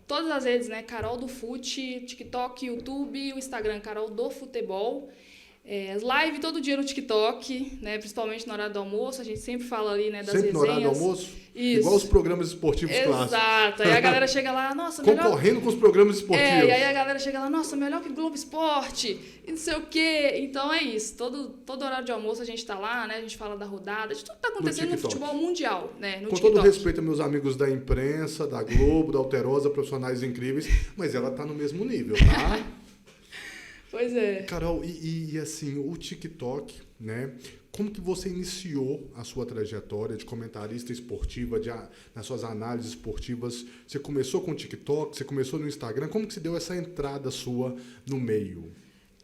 todas as redes, né? Carol do Fute, TikTok, YouTube, o Instagram, Carol do Futebol. Live todo dia no TikTok, né? Principalmente na hora do almoço, a gente sempre fala ali, né, das sempre resenhas. No horário do almoço? Isso. Igual os programas esportivos clássicos. Exato. Aí a galera chega lá, nossa, concorrendo com os programas esportivos. E aí a galera chega lá, nossa, melhor que Globo Esporte, e não sei o quê. Então é isso. Todo horário de almoço a gente tá lá, né? A gente fala da rodada, de tudo que tá acontecendo no futebol mundial, né? No com TikTok. todo respeito a meus amigos da imprensa, da Globo, da Alterosa, profissionais incríveis, mas ela tá no mesmo nível, tá? Pois é. Carol, e assim, o TikTok, né? Como que você iniciou a sua trajetória de comentarista esportiva, nas suas análises esportivas? Você começou com o TikTok, você começou no Instagram, como que se deu essa entrada sua no meio?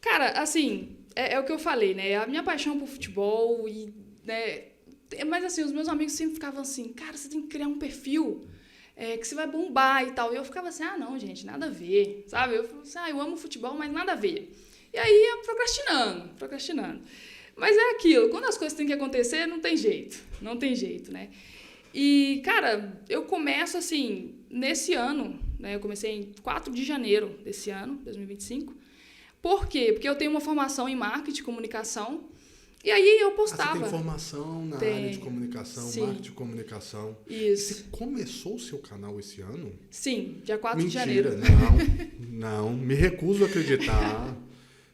Cara, assim, é o que eu falei, né? A minha paixão por futebol e, né, Mas assim, os meus amigos sempre ficavam assim, cara, você tem que criar um perfil que você vai bombar e tal. E eu ficava assim, ah, não, gente, nada a ver, sabe? Eu falava assim, eu amo futebol, mas nada a ver. E aí ia procrastinando. Mas é aquilo, quando as coisas têm que acontecer, não tem jeito, né? E, cara, eu começo assim, nesse ano, né? Eu comecei em 4 de janeiro desse ano, 2025. Por quê? Porque eu tenho uma formação em marketing e comunicação. E aí eu postava. Você tem formação na área de comunicação, sim. marketing e comunicação. Isso. Você começou o seu canal esse ano? Sim, dia 4 Mentira, de janeiro. Não, me recuso a acreditar.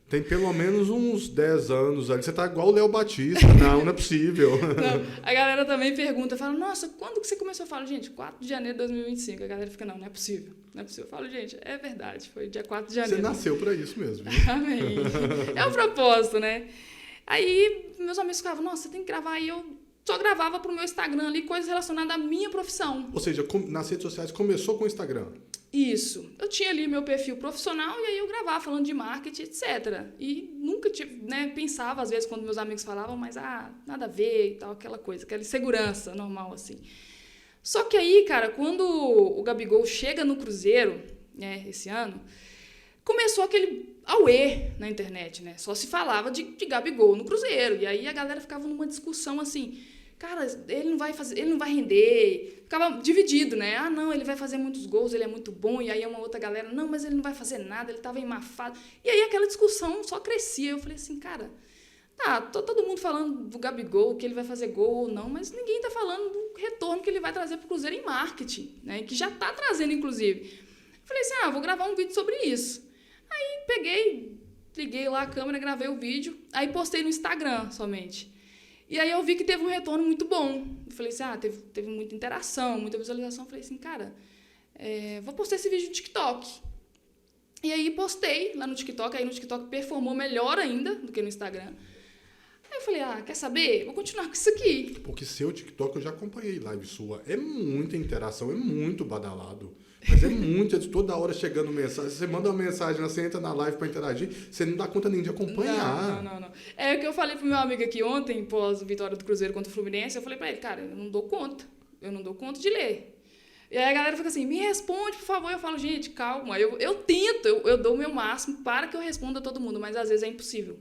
Tem pelo menos uns 10 anos ali. Você tá igual o Léo Batista. Não é possível. Não, a galera também pergunta, fala, nossa, quando que você começou? Eu falo, gente, 4 de janeiro de 2025. A galera fica, não é possível. Eu falo, gente, é verdade, foi dia 4 de janeiro. Você nasceu pra isso mesmo. Viu? Amém. É o propósito, né? Aí meus amigos ficavam, nossa, você tem que gravar. E eu só gravava pro meu Instagram ali coisas relacionadas à minha profissão. Ou seja, nas redes sociais começou com o Instagram. Isso. Eu tinha ali meu perfil profissional e aí eu gravava falando de marketing, etc. E nunca pensava, às vezes, quando meus amigos falavam, mas nada a ver e tal, aquela coisa, aquela insegurança normal, assim. Só que aí, cara, quando o Gabigol chega no Cruzeiro, né, esse ano, começou aquele auê na internet, né? Só se falava de Gabigol no Cruzeiro. E aí a galera ficava numa discussão assim, cara, ele não vai render. Ficava dividido, né? Ah, não, ele vai fazer muitos gols, ele é muito bom. E aí uma outra galera, não, mas ele não vai fazer nada, ele tava em má fase. E aí aquela discussão só crescia. Eu falei assim, cara, tá, todo mundo falando do Gabigol, que ele vai fazer gol ou não, mas ninguém tá falando do retorno que ele vai trazer pro Cruzeiro em marketing, né? Que já tá trazendo, inclusive. Eu falei assim, vou gravar um vídeo sobre isso. Aí peguei, liguei lá a câmera, gravei o vídeo, aí postei no Instagram somente. E aí eu vi que teve um retorno muito bom. Eu falei assim, teve muita interação, muita visualização. Eu falei assim, cara, vou postar esse vídeo no TikTok. E aí postei lá no TikTok, aí no TikTok performou melhor ainda do que no Instagram. Aí eu falei, quer saber? Vou continuar com isso aqui. Porque seu TikTok eu já acompanhei live sua. É muita interação, é muito badalado. Mas é muito, toda hora chegando mensagem. Você manda uma mensagem, você entra na live para interagir, você não dá conta nem de acompanhar. Não. É o que eu falei pro meu amigo aqui ontem, pós a vitória do Cruzeiro contra o Fluminense, eu falei pra ele, cara, eu não dou conta de ler. E aí a galera fica assim, me responde, por favor. Eu falo, gente, calma, eu tento, eu dou o meu máximo para que eu responda a todo mundo, mas às vezes é impossível.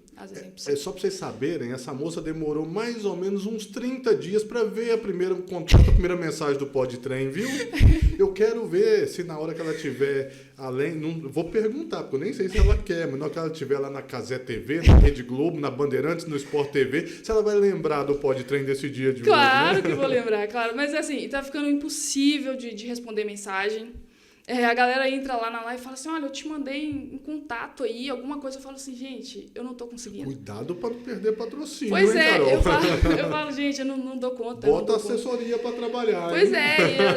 Só para vocês saberem, essa moça demorou mais ou menos uns 30 dias para ver a primeira mensagem do Podtrem, viu? Eu quero ver se na hora que ela tiver além, não vou perguntar, porque eu nem sei se ela quer, mas na hora que ela estiver lá na Cazé TV, na Rede Globo, na Bandeirantes, no Sport TV, se ela vai lembrar do Podtrem desse dia de hoje. Claro que vou lembrar, claro. Mas assim, tá ficando impossível de responder mensagem. A galera entra lá na live e fala assim, olha, eu te mandei em contato aí, alguma coisa. Eu falo assim, gente, eu não tô conseguindo. Cuidado para não perder patrocínio, pois hein, Carol? Eu falo, gente, eu não dou conta. Bota assessoria para trabalhar. Pois hein?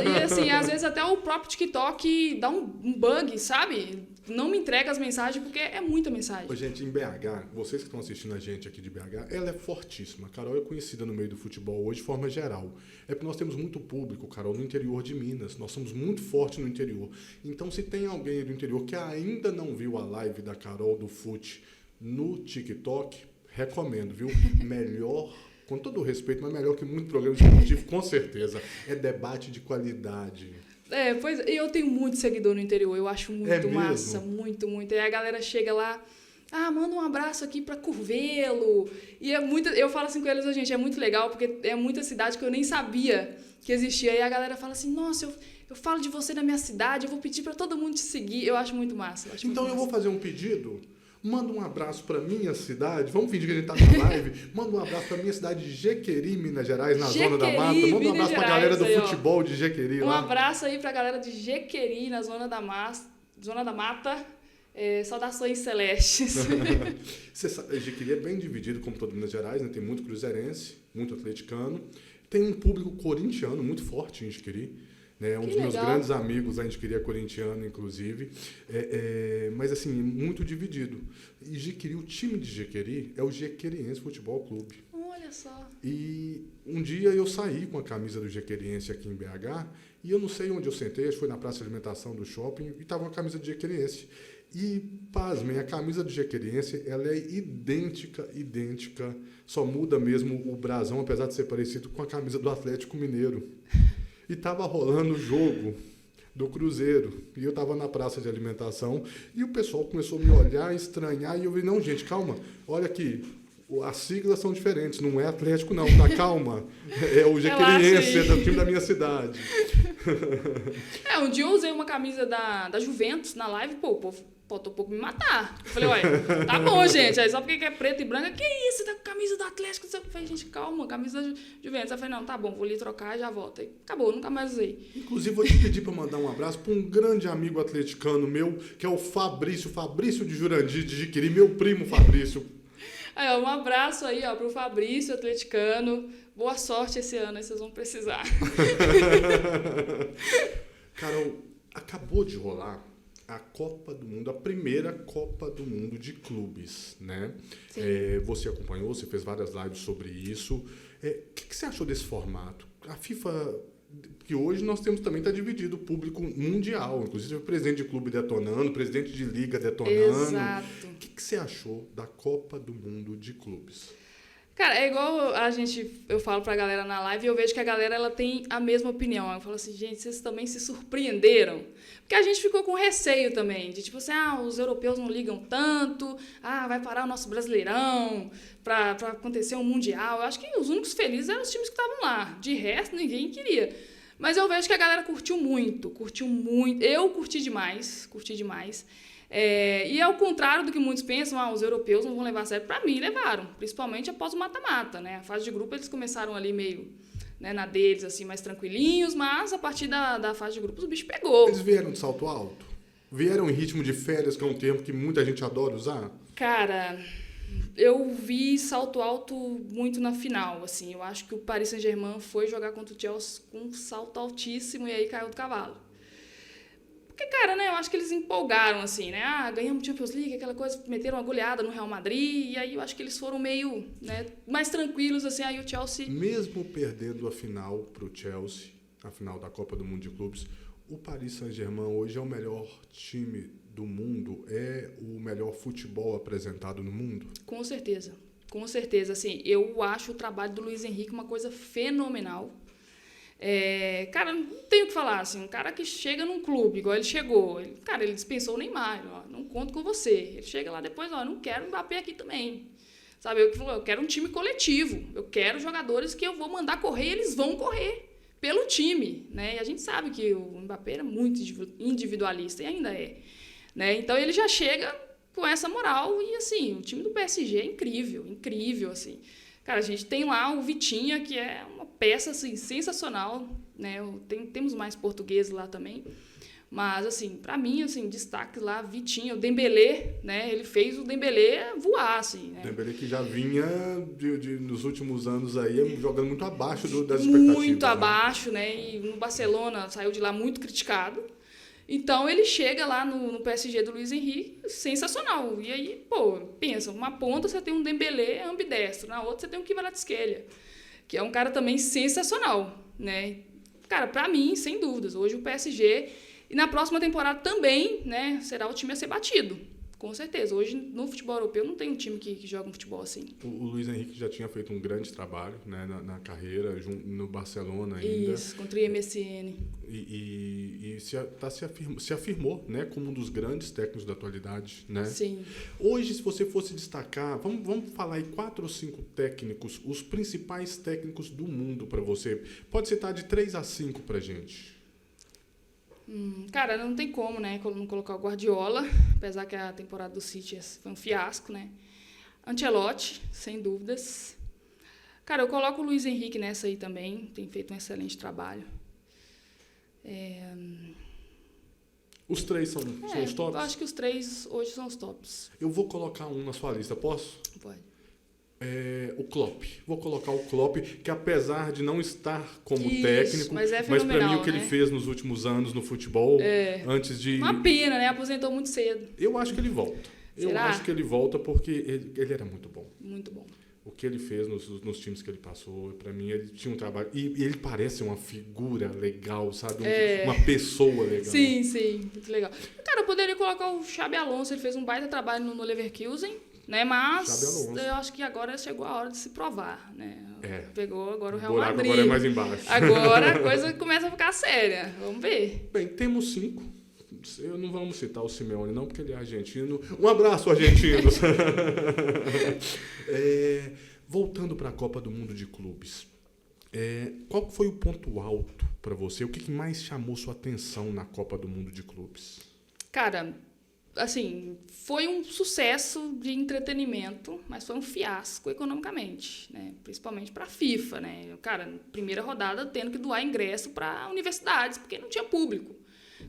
e assim, às vezes até o próprio TikTok dá um bug, sabe? Não me entrega as mensagens porque é muita mensagem. Ô, gente, em BH, vocês que estão assistindo a gente aqui de BH, ela é fortíssima. A Carol é conhecida no meio do futebol hoje de forma geral. É porque nós temos muito público, Carol, no interior de Minas. Nós somos muito fortes no interior. Então, se tem alguém do interior que ainda não viu a live da Carol do Fute no TikTok, recomendo, viu? Melhor, com todo o respeito, mas melhor que muito programa esportivo, com certeza. É debate de qualidade. Pois eu tenho muito seguidor no interior, eu acho muito massa, muito. E aí a galera chega lá, manda um abraço aqui pra Curvelo. E eu falo assim com eles, gente, é muito legal, porque é muita cidade que eu nem sabia que existia. E a galera fala assim, nossa, eu falo de você na minha cidade, eu vou pedir pra todo mundo te seguir. Eu acho muito massa. Então eu vou fazer um pedido. Manda um abraço para minha cidade. Vamos fingir que a gente tá na live. Manda um abraço para minha cidade de Jequeri, Minas Gerais, na Zona da Mata. Manda um abraço para a galera do futebol de Jequeri. Um abraço aí para a galera de Jequeri, na Zona da Mata. Saudações celestes. Você sabe, Jequeri é bem dividido, como todo Minas Gerais, né? Tem muito cruzeirense, muito atleticano. Tem um público corintiano muito forte em Jequeri. Um dos meus grandes amigos, a gente queria corintiano, inclusive, mas assim, muito dividido. E Jequeri, o time de Jequeri é o Jequeriense Futebol Clube. Olha só. E um dia eu saí com a camisa do Jequeriense aqui em BH, e eu não sei onde eu sentei, acho que foi na praça de alimentação do shopping, e estava uma camisa de Jequeriense. E, pasmem, a camisa do Jequeriense, ela é idêntica, só muda mesmo o brasão, apesar de ser parecido com a camisa do Atlético Mineiro. E tava rolando o jogo do Cruzeiro, e eu tava na praça de alimentação, e o pessoal começou a me olhar, estranhar, e eu falei, não, gente, calma, olha aqui, as siglas são diferentes, não é Atlético não, tá, calma, é o Jequeriense, é do time da minha cidade. Um dia eu usei uma camisa da Juventus na live, pô, o povo faltou um pouco me matar. Eu falei, ué, tá bom, gente, aí só porque é preto e branco, que isso, tá com camisa do Atlético? Eu falei, gente, calma, camisa da Juventus. Eu falei, não, tá bom, vou ali trocar e já volto. Aí, acabou, nunca mais usei. Inclusive, vou te pedir para mandar um abraço para um grande amigo atleticano meu, que é o Fabrício de Jurandir, de Jiquiri, meu primo Fabrício. Aí, ó, um abraço aí, ó, pro Fabrício, atleticano. Boa sorte esse ano, aí vocês vão precisar. Carol, acabou de rolar a Copa do Mundo, a primeira Copa do Mundo de clubes, né? Você acompanhou, você fez várias lives sobre isso. O que você achou desse formato? A FIFA, que hoje nós temos também, está dividido o público mundial, inclusive o presidente de clube detonando, presidente de liga detonando. Exato. O que você achou da Copa do Mundo de clubes? Cara, é igual eu falo pra galera na live e eu vejo que a galera ela tem a mesma opinião. Eu falo assim, gente, vocês também se surpreenderam. Porque a gente ficou com receio também, de tipo assim, os europeus não ligam tanto, vai parar o nosso Brasileirão pra acontecer um Mundial. Eu acho que os únicos felizes eram os times que estavam lá. De resto, ninguém queria. Mas eu vejo que a galera curtiu muito. Eu curti demais. E ao contrário do que muitos pensam, os europeus não vão levar a sério. Para mim, levaram, principalmente após o mata-mata, né? A fase de grupo, eles começaram ali meio, né, na deles, assim, mais tranquilinhos, mas a partir da fase de grupos o bicho pegou. Eles vieram de salto alto? Vieram em ritmo de férias, que é um termo que muita gente adora usar? Cara, eu vi salto alto muito na final, assim. Eu acho que o Paris Saint-Germain foi jogar contra o Chelsea com um salto altíssimo e aí caiu do cavalo. Porque, cara, né, eu acho que eles empolgaram, assim, né? Ganhamos Champions League, aquela coisa, meteram uma goleada no Real Madrid, e aí eu acho que eles foram meio, né, mais tranquilos, assim, aí o Chelsea... Mesmo perdendo a final pro Chelsea, a final da Copa do Mundo de Clubes, o Paris Saint-Germain hoje é o melhor time do mundo, é o melhor futebol apresentado no mundo? Com certeza, assim, eu acho o trabalho do Luiz Henrique uma coisa fenomenal. Cara, não tenho o que falar, assim, um cara que chega num clube, igual ele chegou, ele dispensou o Neymar, não conto com você. Ele chega lá depois, não quero o Mbappé aqui também. Sabe, eu quero um time coletivo, eu quero jogadores que eu vou mandar correr e eles vão correr pelo time, né? E a gente sabe que o Mbappé era muito individualista e ainda é, né? Então ele já chega com essa moral e, assim, o time do PSG é incrível, assim. Cara, a gente tem lá o Vitinha, que é uma peça, assim, sensacional, né? Temos mais portugueses lá também. Mas, assim, pra mim, assim, destaque lá, Vitinha, o Dembélé, né? Ele fez o Dembélé voar, assim, né? O Dembélé que já vinha, nos últimos anos aí, jogando muito abaixo das expectativas. Muito abaixo, né? E no Barcelona saiu de lá muito criticado. Então, ele chega lá no PSG do Luiz Henrique, sensacional. E aí, pensa, uma ponta você tem um Dembélé ambidestro, na outra você tem um Kvaratskhelia, que é um cara também sensacional, né? Cara, pra mim, sem dúvidas, hoje o PSG, e na próxima temporada também, né, será o time a ser batido. Com certeza. Hoje, no futebol europeu, não tem um time que joga um futebol assim. O Luiz Henrique já tinha feito um grande trabalho, né, na carreira, no Barcelona ainda. Isso, contra o MSN. E se afirmou, né, como um dos grandes técnicos da atualidade, né? Sim. Hoje, se você fosse destacar, vamos falar aí 4 ou 5 técnicos, os principais técnicos do mundo para você. Pode citar de 3 a 5 pra gente. Cara, não tem como, né, não colocar o Guardiola, apesar que a temporada do City foi um fiasco, né? Ancelotti, sem dúvidas. Cara, eu coloco o Luiz Henrique nessa aí também, tem feito um excelente trabalho. Os 3 são os tops? Eu acho que os 3 hoje são os tops. Eu vou colocar um na sua lista, posso? Pode. O Klopp. Vou colocar o Klopp, que apesar de não estar como técnico, mas para mim o que ele fez nos últimos anos no futebol, antes de... Uma pena, né? Aposentou muito cedo. Eu acho que ele volta. Será? Eu acho que ele volta porque ele era muito bom. Muito bom. O que ele fez nos times que ele passou, para mim, ele tinha um trabalho... E ele parece uma figura legal, sabe? Uma pessoa legal. Sim, muito legal. Cara, Cara, eu poderia colocar o Xabi Alonso, ele fez um baita trabalho no Leverkusen, né? Mas eu acho que agora chegou a hora de se provar, né? Pegou agora o Real Madrid. Agora é mais embaixo. Agora a coisa começa a ficar séria. Vamos ver. Bem, temos 5. Eu não vamos citar o Simeone, não, porque ele é argentino. Um abraço, argentinos! Voltando para a Copa do Mundo de Clubes, qual foi o ponto alto para você? O que mais chamou sua atenção na Copa do Mundo de Clubes? Cara, assim, foi um sucesso de entretenimento, mas foi um fiasco economicamente, né? Principalmente para a FIFA, né? Cara, primeira rodada tendo que doar ingresso para universidades, porque não tinha público.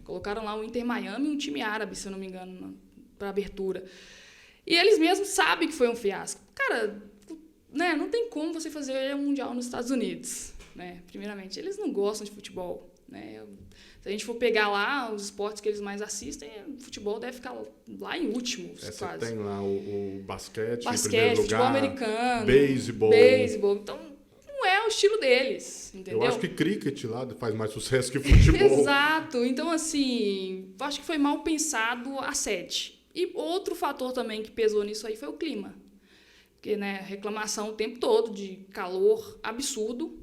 Colocaram lá o Inter Miami e um time árabe, se eu não me engano, para abertura. E eles mesmos sabem que foi um fiasco. Cara, né, não tem como você fazer um Mundial nos Estados Unidos, né? Primeiramente, eles não gostam de futebol, né? Se a gente for pegar lá os esportes que eles mais assistem, o futebol deve ficar lá em último, quase. Você tem lá o basquete, em primeiro futebol lugar, americano, beisebol. Então, não é o estilo deles, entendeu? Eu acho que cricket lá faz mais sucesso que futebol. Exato. Então, assim, acho que foi mal pensado a sede. E outro fator também que pesou nisso aí foi o clima. Porque, né, reclamação o tempo todo de calor absurdo.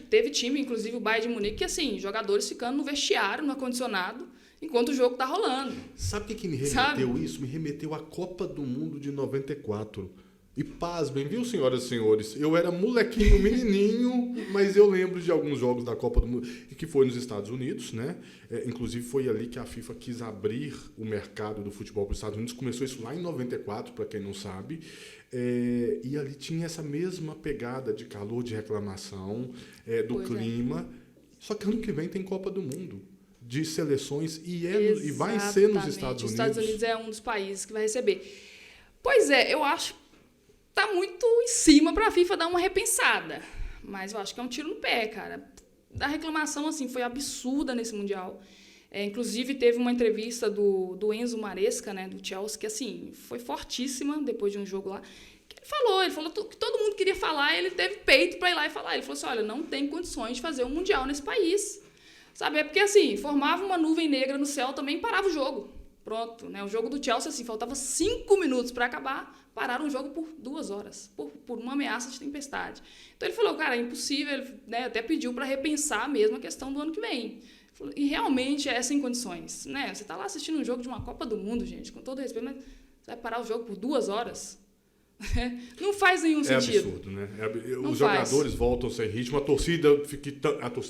Teve time, inclusive o Bayern de Munique, que, assim, jogadores ficando no vestiário, no ar-condicionado, enquanto o jogo tá rolando. Sabe o que me remeteu isso? Me remeteu à Copa do Mundo de 94. E pasmem, viu, senhoras e senhores? Eu era molequinho, menininho, mas eu lembro de alguns jogos da Copa do Mundo, que foi nos Estados Unidos, né? Inclusive foi ali que a FIFA quis abrir o mercado do futebol para os Estados Unidos. Começou isso lá em 94, para quem não sabe. E ali tinha essa mesma pegada de calor, de reclamação, do clima. Só que ano que vem tem Copa do Mundo de seleções e vai ser nos Estados Unidos. Os Estados Unidos é um dos países que vai receber. Pois é, eu acho tá muito em cima para a FIFA dar uma repensada. Mas eu acho que é um tiro no pé, cara. A reclamação, assim, foi absurda nesse Mundial. Inclusive, teve uma entrevista do Enzo Maresca, né, do Chelsea, que, assim, foi fortíssima depois de um jogo lá. Que ele falou que todo mundo queria falar, e ele teve peito para ir lá e falar. Ele falou assim, olha, não tem condições de fazer um Mundial nesse país. Sabe? Porque, assim, formava uma nuvem negra no céu também e parava o jogo. Pronto, né? O jogo do Chelsea, assim, faltava 5 minutos para acabar, pararam o jogo por 2 horas, por uma ameaça de tempestade. Então ele falou, cara, é impossível, ele, né, até pediu para repensar mesmo a questão do ano que vem. E realmente é sem condições, né? Você está lá assistindo um jogo de uma Copa do Mundo, gente, com todo respeito, mas você vai parar o jogo por 2 horas? Não faz nenhum sentido. É absurdo, né? Os jogadores voltam sem ritmo, a torcida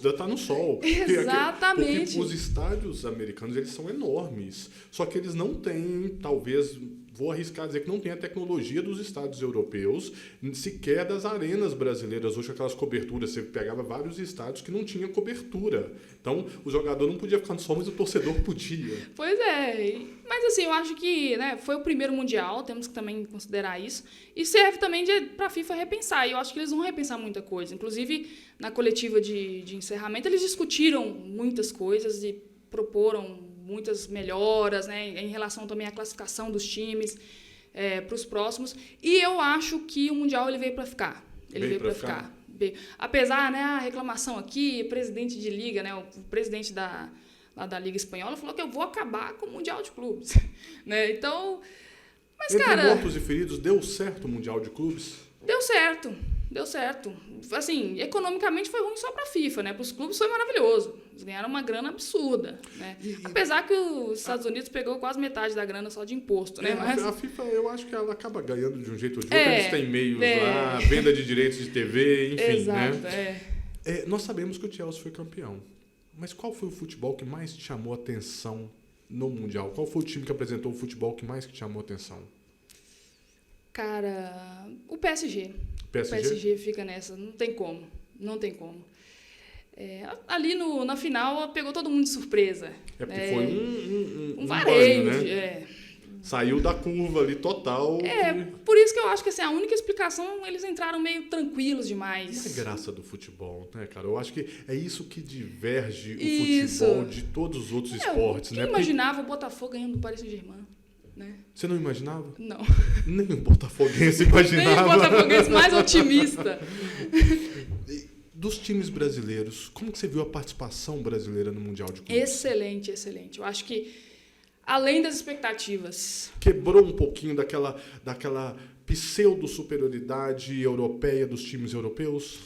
está no sol. Exatamente. Porque os estádios americanos, eles são enormes. Só que eles não têm, talvez, vou arriscar dizer que não tem a tecnologia dos estádios europeus, sequer das arenas brasileiras. Hoje, aquelas coberturas, você pegava vários estádios que não tinha cobertura. Então, o jogador não podia ficar no sol, mas o torcedor podia. Pois é. Mas, assim, eu acho que, né, foi o primeiro Mundial, temos que também considerar isso. E serve também para a FIFA repensar. E eu acho que eles vão repensar muita coisa. Inclusive, na coletiva de encerramento, eles discutiram muitas coisas e proporam muitas melhoras, né, em relação também à classificação dos times para os próximos. E eu acho que o Mundial ele veio para ficar. Ele veio para ficar. Apesar, né, a reclamação aqui, o presidente de liga, né, o presidente lá da Liga Espanhola falou que eu vou acabar com o Mundial de Clubes. Né? Então, mas, entre cara, mortos e feridos, deu certo o Mundial de Clubes? Deu certo. Assim, economicamente foi ruim só para a FIFA, né? Para os clubes foi maravilhoso. Eles ganharam uma grana absurda, né? Apesar que os Estados Unidos pegou quase metade da grana só de imposto, né? Mas a FIFA, eu acho que ela acaba ganhando de um jeito ou de outro. Eles têm meios lá, venda de direitos de TV, enfim, exato, né? Nós sabemos que o Chelsea foi campeão. Mas qual foi o futebol que mais te chamou a atenção no Mundial? Qual foi o time que apresentou o futebol que mais te chamou a atenção? Cara, o PSG. O PSG fica nessa, não tem como. Ali na final pegou todo mundo de surpresa. Porque foi um varejo, banho, né? Saiu da curva ali total. Por isso que eu acho que assim, a única explicação, eles entraram meio tranquilos demais. E a graça do futebol, né, cara? Eu acho que é isso que diverge o futebol de todos os outros esportes, né? Quem imaginava o Botafogo ganhando do Paris Saint-Germain? Né? Você não imaginava? Não. Nem o botafoguense imaginava. Nem o botafoguense mais otimista. Dos times brasileiros, como que você viu a participação brasileira no Mundial de Clubes? Excelente. Eu acho que além das expectativas. Quebrou um pouquinho daquela pseudo-superioridade europeia dos times europeus?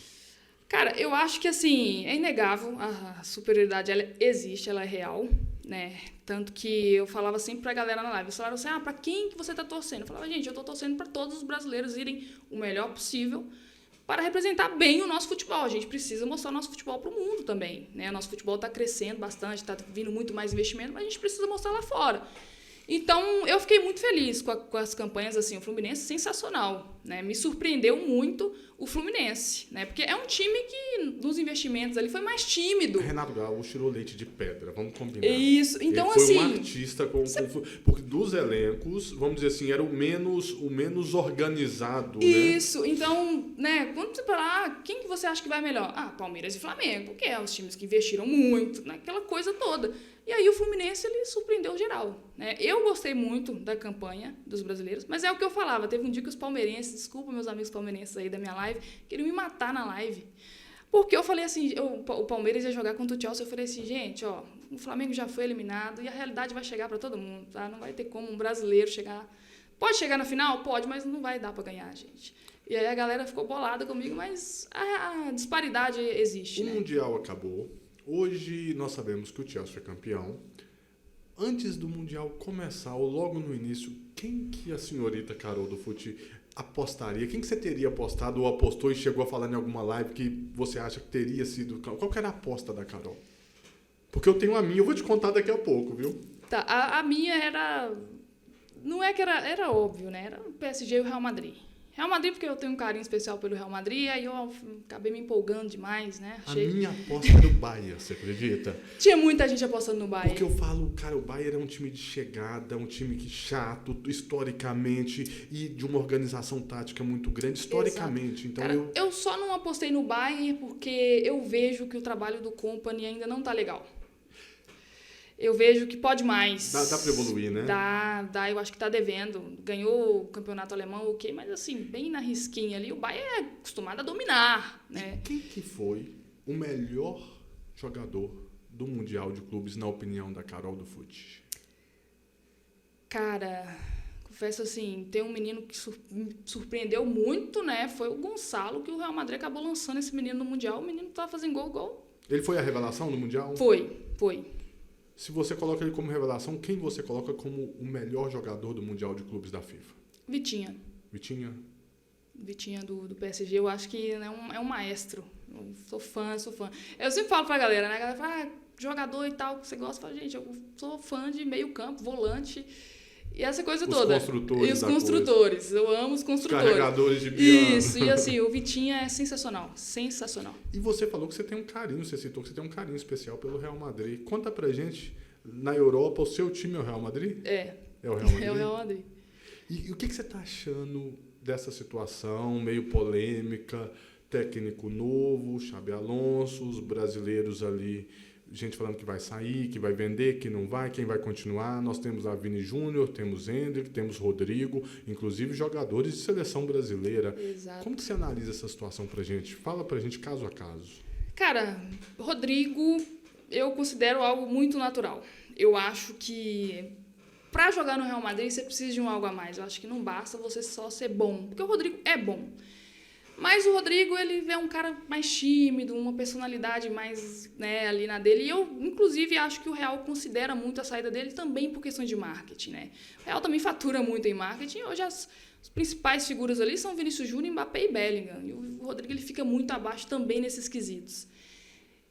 Cara, eu acho que, assim, é inegável, a superioridade, ela existe, ela é real, né? Tanto que eu falava sempre pra galera na live, eles falaram assim, pra quem que você tá torcendo? Eu falava, gente, eu tô torcendo pra todos os brasileiros irem o melhor possível para representar bem o nosso futebol. A gente precisa mostrar o nosso futebol pro mundo também, né? O nosso futebol tá crescendo bastante, tá vindo muito mais investimento, mas a gente precisa mostrar lá fora. Então, eu fiquei muito feliz com as campanhas, assim, o Fluminense sensacional, né? Me surpreendeu muito o Fluminense, né? Porque é um time que, nos investimentos ali, foi mais tímido. Renato Gaúcho tirou leite de pedra, vamos combinar. Isso, então ele foi assim... um artista, porque dos elencos, vamos dizer assim, era o menos organizado, Isso, né? Então, né, quando você fala, quem que você acha que vai melhor? Palmeiras e Flamengo, porque é os times que investiram muito, naquela coisa toda. E aí o Fluminense, ele surpreendeu geral, né? Eu gostei muito da campanha dos brasileiros, mas é o que eu falava, teve um dia que os palmeirenses, desculpa meus amigos palmeirenses aí da minha live, queriam me matar na live. Porque eu falei assim, o Palmeiras ia jogar contra o Chelsea, eu falei assim, gente, ó, o Flamengo já foi eliminado e a realidade vai chegar para todo mundo, tá? Não vai ter como um brasileiro chegar... Pode chegar na final? Pode, mas não vai dar para ganhar, gente. E aí a galera ficou bolada comigo, mas a disparidade existe, O né? Mundial acabou. Hoje nós sabemos que o Chelsea é campeão. Antes do Mundial começar, ou logo no início, quem que a senhorita Carol do Fute apostaria? Quem que você teria apostado ou apostou e chegou a falar em alguma live que você acha que teria sido... Qual que era a aposta da Carol? Porque eu tenho a minha, eu vou te contar daqui a pouco, viu? Tá, a minha era... Não é que era óbvio, né? Era o PSG e o Real Madrid. Real Madrid, porque eu tenho um carinho especial pelo Real Madrid, aí eu acabei me empolgando demais, né? A minha aposta era o Bayern, você acredita? Tinha muita gente apostando no Bayern. Porque eu falo, cara, o Bayern é um time de chegada, um time que chato, historicamente, e de uma organização tática muito grande, historicamente. Então cara, eu só não apostei no Bayern porque eu vejo que o trabalho do Kompany ainda não tá legal. Eu vejo que pode mais. Dá para evoluir, né? Dá, eu acho que tá devendo. Ganhou o campeonato alemão, ok, mas assim, bem na risquinha ali, o Bayern é acostumado a dominar, né? Quem que foi o melhor jogador do Mundial de Clubes, na opinião da Carol do Fute? Cara, confesso assim, tem um menino que surpreendeu muito, né? Foi o Gonçalo, que o Real Madrid acabou lançando esse menino no Mundial. O menino tava fazendo gol. Ele foi a revelação no Mundial? Foi. Se você coloca ele como revelação, quem você coloca como o melhor jogador do Mundial de Clubes da FIFA? Vitinha do PSG, eu acho que é um maestro. Eu sou fã. Eu sempre falo pra galera, né? A galera fala, jogador e tal, que você gosta. Eu falo, gente, eu sou fã de meio campo, volante e essa coisa toda. Construtores. E os construtores. Eu amo os construtores. Carregadores de piano. Isso, e assim, o Vitinha é sensacional. E você falou que você tem um carinho, você citou que você tem um carinho especial pelo Real Madrid. Conta pra gente, na Europa, o seu time é o Real Madrid? É. É o Real Madrid? É o Real Madrid. E o que você tá achando dessa situação meio polêmica, técnico novo, Xabi Alonso, os brasileiros ali, gente falando que vai sair, que vai vender, que não vai, quem vai continuar. Nós temos a Vini Júnior, temos Hendrick, temos Rodrigo, inclusive jogadores de seleção brasileira. Exato. Como que você analisa essa situação pra gente? Fala pra gente caso a caso. Cara, Rodrigo, eu considero algo muito natural. Eu acho que para jogar no Real Madrid você precisa de algo a mais. Eu acho que não basta você só ser bom, porque o Rodrigo é bom. Mas o Rodrigo, ele é um cara mais tímido, uma personalidade mais, né, ali na dele. E eu, inclusive, acho que o Real considera muito a saída dele também por questões de marketing, né? O Real também fatura muito em marketing. Hoje as principais figuras ali são Vinícius Júnior, Mbappé e Bellingham. E o Rodrigo, ele fica muito abaixo também nesses quesitos.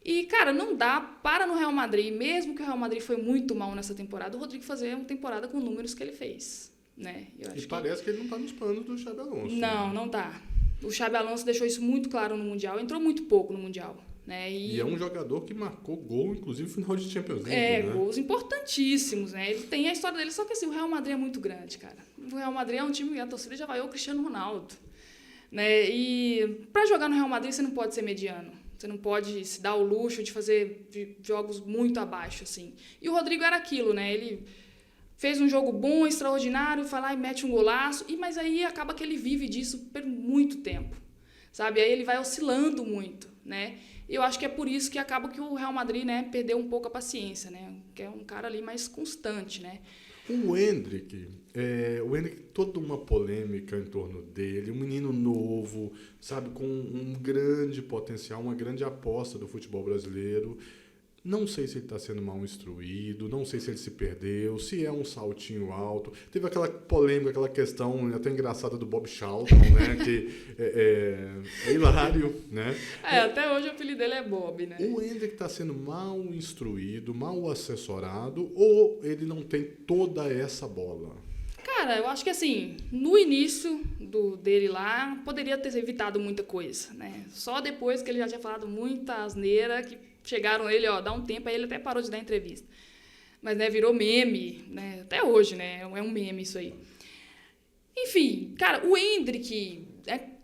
E, cara, não dá para no Real Madrid, mesmo que o Real Madrid foi muito mal nessa temporada, o Rodrigo fazer uma temporada com números que ele fez, né? Eu acho parece que ele não tá nos planos do Xabi Alonso. Não tá. O Xabi Alonso deixou isso muito claro no Mundial. Entrou muito pouco no Mundial, né? E é um jogador que marcou gol, inclusive no final de Champions League, né? Gols importantíssimos, né? Ele tem a história dele, só que assim, o Real Madrid é muito grande, cara. O Real Madrid é um time que a torcida já vaiou o Cristiano Ronaldo, né? E para jogar no Real Madrid você não pode ser mediano. Você não pode se dar o luxo de fazer jogos muito abaixo, assim. E o Rodrigo era aquilo, né? Ele fez um jogo bom, extraordinário, vai lá e mete um golaço, mas aí acaba que ele vive disso por muito tempo, sabe? Aí ele vai oscilando muito. né? E eu acho que é por isso que acaba que o Real Madrid, né, perdeu um pouco a paciência, né? Que é um cara ali mais constante, né? O Endrick, toda uma polêmica em torno dele, um menino novo, sabe, com um grande potencial, uma grande aposta do futebol brasileiro. Não sei se ele está sendo mal instruído, não sei se ele se perdeu, se é um saltinho alto. Teve aquela polêmica, aquela questão até engraçada do Bob Charlton, né? Que é hilário, né? Até hoje o apelido dele é Bob, né? O Endrick está sendo mal instruído, mal assessorado, ou ele não tem toda essa bola? Cara, eu acho que assim, no início dele lá, poderia ter evitado muita coisa, né? Só depois que ele já tinha falado muita asneira, que chegaram ele, dá um tempo, aí ele até parou de dar entrevista. Mas, né, virou meme, né? Até hoje, né? É um meme isso aí. Enfim, cara, o Endrick,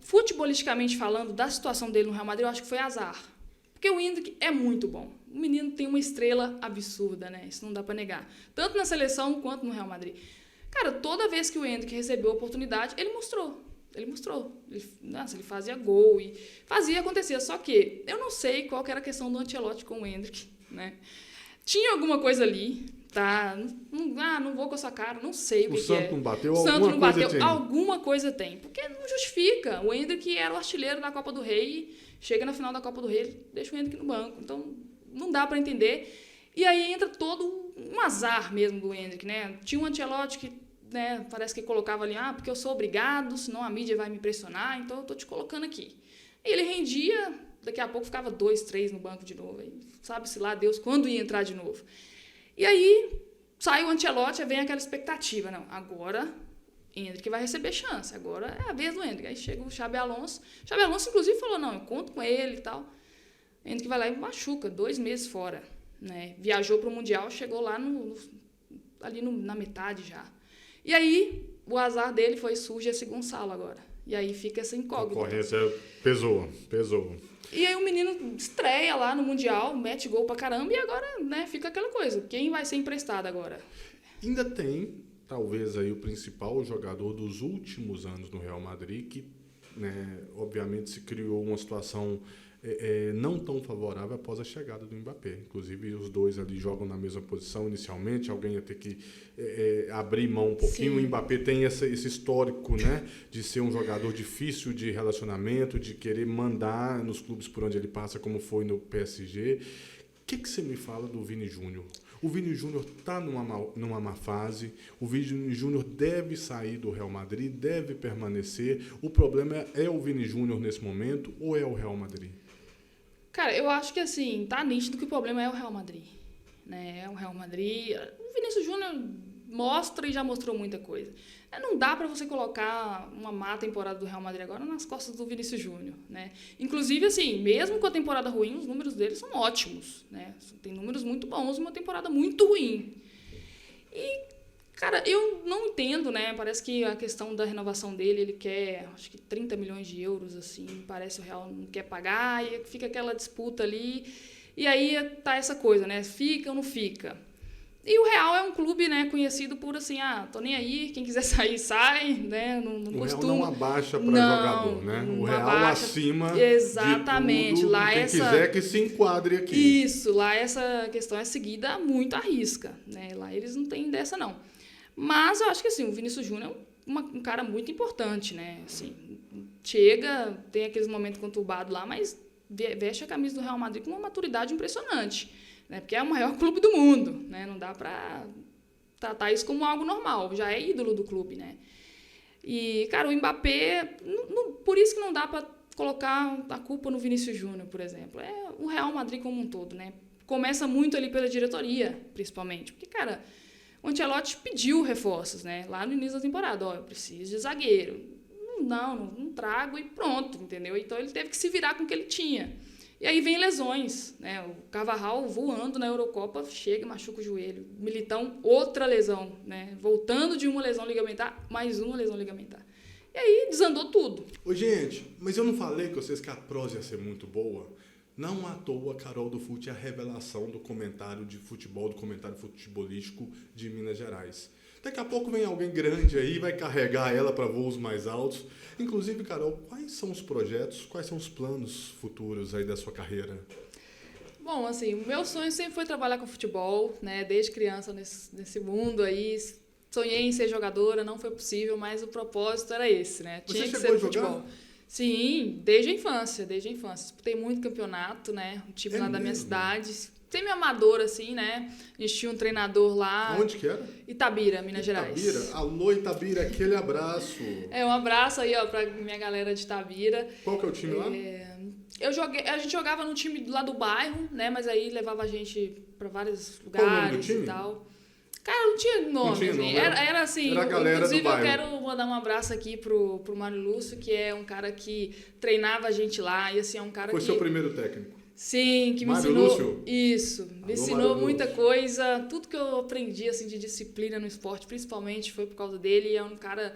futebolisticamente falando, da situação dele no Real Madrid, eu acho que foi azar. Porque o Endrick é muito bom. O menino tem uma estrela absurda, né? Isso não dá pra negar. Tanto na seleção quanto no Real Madrid. Cara, toda vez que o Endrick recebeu a oportunidade, ele mostrou. Ele fazia gol e fazia acontecer. Só que eu não sei qual que era a questão do Ancelotti com o Endrick, né? Tinha alguma coisa ali, tá? Não vou com essa cara, não sei o que é. O Santos não bateu, alguma coisa tem. Porque não justifica. O Endrick era o artilheiro da Copa do Rei, chega na final da Copa do Rei, deixa o Endrick no banco. Então, não dá para entender. E aí entra todo um azar mesmo do Endrick, né? Tinha um Ancelotti que, né, parece que colocava ali, porque eu sou obrigado, senão a mídia vai me pressionar, então eu tô te colocando aqui. E ele rendia, daqui a pouco ficava 2, 3 no banco de novo. Aí, sabe-se lá Deus quando ia entrar de novo. E aí sai o Ancelotti, vem aquela expectativa. Não, agora Endrick vai receber chance, agora é a vez do Endrick. Aí chega o Xabi Alonso. O Xabi Alonso, inclusive, falou, não, eu conto com ele e tal. Endrick vai lá e machuca, 2 meses fora. Né? Viajou para o Mundial, chegou lá na metade já. E aí, o azar dele surge esse Gonçalo agora. E aí fica essa incógnita. A concorrência pesou. E aí o menino estreia lá no Mundial, mete gol pra caramba, e agora, né, fica aquela coisa. Quem vai ser emprestado agora? Ainda tem, talvez, aí o principal jogador dos últimos anos no Real Madrid, que, né, obviamente, se criou uma situação não tão favorável após a chegada do Mbappé. Inclusive, os dois ali jogam na mesma posição inicialmente, alguém ia ter que abrir mão um pouquinho. Sim. O Mbappé tem esse histórico, né, de ser um jogador difícil de relacionamento, de querer mandar nos clubes por onde ele passa, como foi no PSG. O que você me fala do Vini Júnior? O Vini Júnior está numa má fase, o Vini Júnior deve sair do Real Madrid, deve permanecer. O problema é o Vini Júnior nesse momento ou é o Real Madrid? Cara, eu acho que assim, tá nítido que o problema é o Real Madrid. Né? É o Real Madrid. O Vinícius Júnior mostra e já mostrou muita coisa. Não dá para você colocar uma má temporada do Real Madrid agora nas costas do Vinícius Júnior. Né? Inclusive, assim, mesmo com a temporada ruim, os números dele são ótimos. Né? Tem números muito bons, uma temporada muito ruim. E, cara, eu não entendo, né? Parece que a questão da renovação dele, ele quer, acho que 30 milhões de euros, assim, parece que o Real não quer pagar, e fica aquela disputa ali. E aí tá essa coisa, né? Fica ou não fica? E o Real é um clube, né, conhecido por assim, tô nem aí, quem quiser sair, sai, né? Não o costuma. Real não abaixa para jogador, né? O Real abaixa, acima exatamente, de tudo, lá quem quiser que se enquadre aqui. Isso, lá essa questão é seguida muito à risca, né? Lá eles não têm dessa, não. Mas eu acho que assim, o Vinícius Júnior é um cara muito importante, né? Assim, chega, tem aqueles momentos conturbados lá, mas veste a camisa do Real Madrid com uma maturidade impressionante. Né? Porque é o maior clube do mundo, né? Não dá para tratar isso como algo normal, já é ídolo do clube, né? E, cara, o Mbappé, por isso que não dá para colocar a culpa no Vinícius Júnior, por exemplo. É o Real Madrid como um todo, né? Começa muito ali pela diretoria, principalmente, porque, cara, o Ancelotti pediu reforços, né? Lá no início da temporada, eu preciso de zagueiro. Não trago e pronto, entendeu? Então ele teve que se virar com o que ele tinha. E aí vem lesões, né? O Carvajal voando na Eurocopa, chega e machuca o joelho. Militão, outra lesão, né? Voltando de uma lesão ligamentar, mais uma lesão ligamentar. E aí desandou tudo. Ô, gente, mas eu não falei com vocês que a prosa ia ser muito boa? Não à toa, a Carol do Fute é a revelação do comentário de futebol, do comentário futebolístico de Minas Gerais. Daqui a pouco vem alguém grande aí, vai carregar ela para voos mais altos. Inclusive, Carol, quais são os projetos, quais são os planos futuros aí da sua carreira? Bom, assim, o meu sonho sempre foi trabalhar com futebol, né? Desde criança nesse mundo aí. Sonhei em ser jogadora, não foi possível, mas o propósito era esse, né? Você Tinha que chegou ser a no jogar? futebol. Sim, desde a infância. Disputei muito campeonato, né? Um time É lá da minha mesmo? cidade. Semi-amador, assim, né? A gente tinha um treinador lá. Onde que era? Itabira, Minas Gerais. Itabira. Alô, Itabira, aquele abraço. Um abraço aí, ó, pra minha galera de Itabira. Qual que é o time lá? A gente jogava no time lá do bairro, né? Mas aí levava a gente pra vários Qual o nome do lugares time? e tal. Cara, não tinha nome. Não tinha assim. nome, Era assim. era a galera inclusive, do bairro. eu quero mandar um abraço aqui pro Mário Lúcio, que é um cara que treinava a gente lá. E assim, é um cara Foi que. seu primeiro técnico? Sim, que me Mário ensinou. Lúcio? Isso. Me Alô, ensinou Mário muita Lúcio. coisa. Tudo que eu aprendi assim, de disciplina no esporte, principalmente, foi por causa dele. E é um cara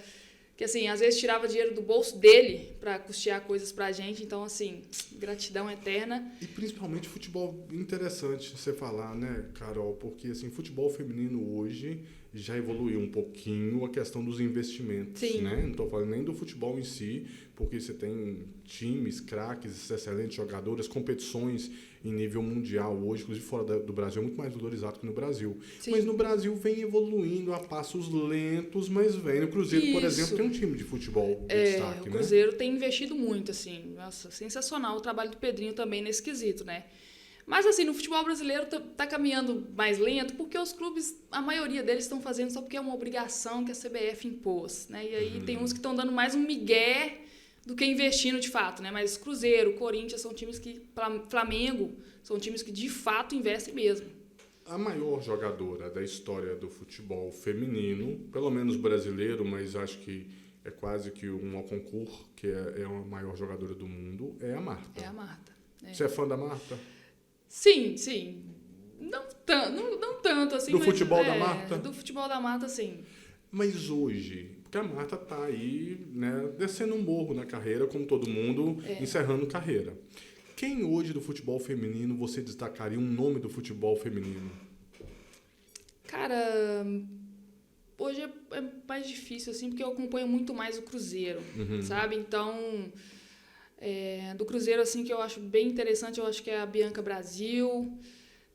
que, assim, às vezes tirava dinheiro do bolso dele para custear coisas pra gente. Então, assim, gratidão eterna. E principalmente futebol, interessante você falar, né, Carol? Porque assim, futebol feminino hoje já evoluiu um pouquinho a questão dos investimentos, Sim. né? Não estou falando nem do futebol em si, porque você tem times, craques, excelentes jogadoras, competições em nível mundial hoje, inclusive fora do Brasil, é muito mais valorizado que no Brasil. Sim. Mas no Brasil vem evoluindo a passos lentos, mas vem. O Cruzeiro, por Isso. exemplo, tem um time de futebol de destaque, O né? Cruzeiro tem investido muito, assim. Nossa, sensacional o trabalho do Pedrinho também nesse quesito, né? Mas, assim, no futebol brasileiro tá caminhando mais lento porque os clubes, a maioria deles estão fazendo só porque é uma obrigação que a CBF impôs, né? E aí tem uns que estão dando mais um migué do que investindo de fato, né? Mas Cruzeiro, Corinthians são times que... Flamengo são times que de fato investem mesmo. A maior jogadora da história do futebol feminino, pelo menos brasileiro, mas acho que é quase que um ao concurso, que é a maior jogadora do mundo, é a Marta. É a Marta. Você é fã da Marta? Sim. Não tanto assim. Do mas, futebol da Marta? Do futebol da Marta, sim. Mas hoje, porque a Marta está aí, né, descendo um morro na carreira, como todo mundo, encerrando carreira. Quem hoje do futebol feminino você destacaria um nome do futebol feminino? Cara, hoje é mais difícil, assim, porque eu acompanho muito mais o Cruzeiro, sabe? Então, do Cruzeiro, assim, que eu acho bem interessante, eu acho que é a Bianca Brasil.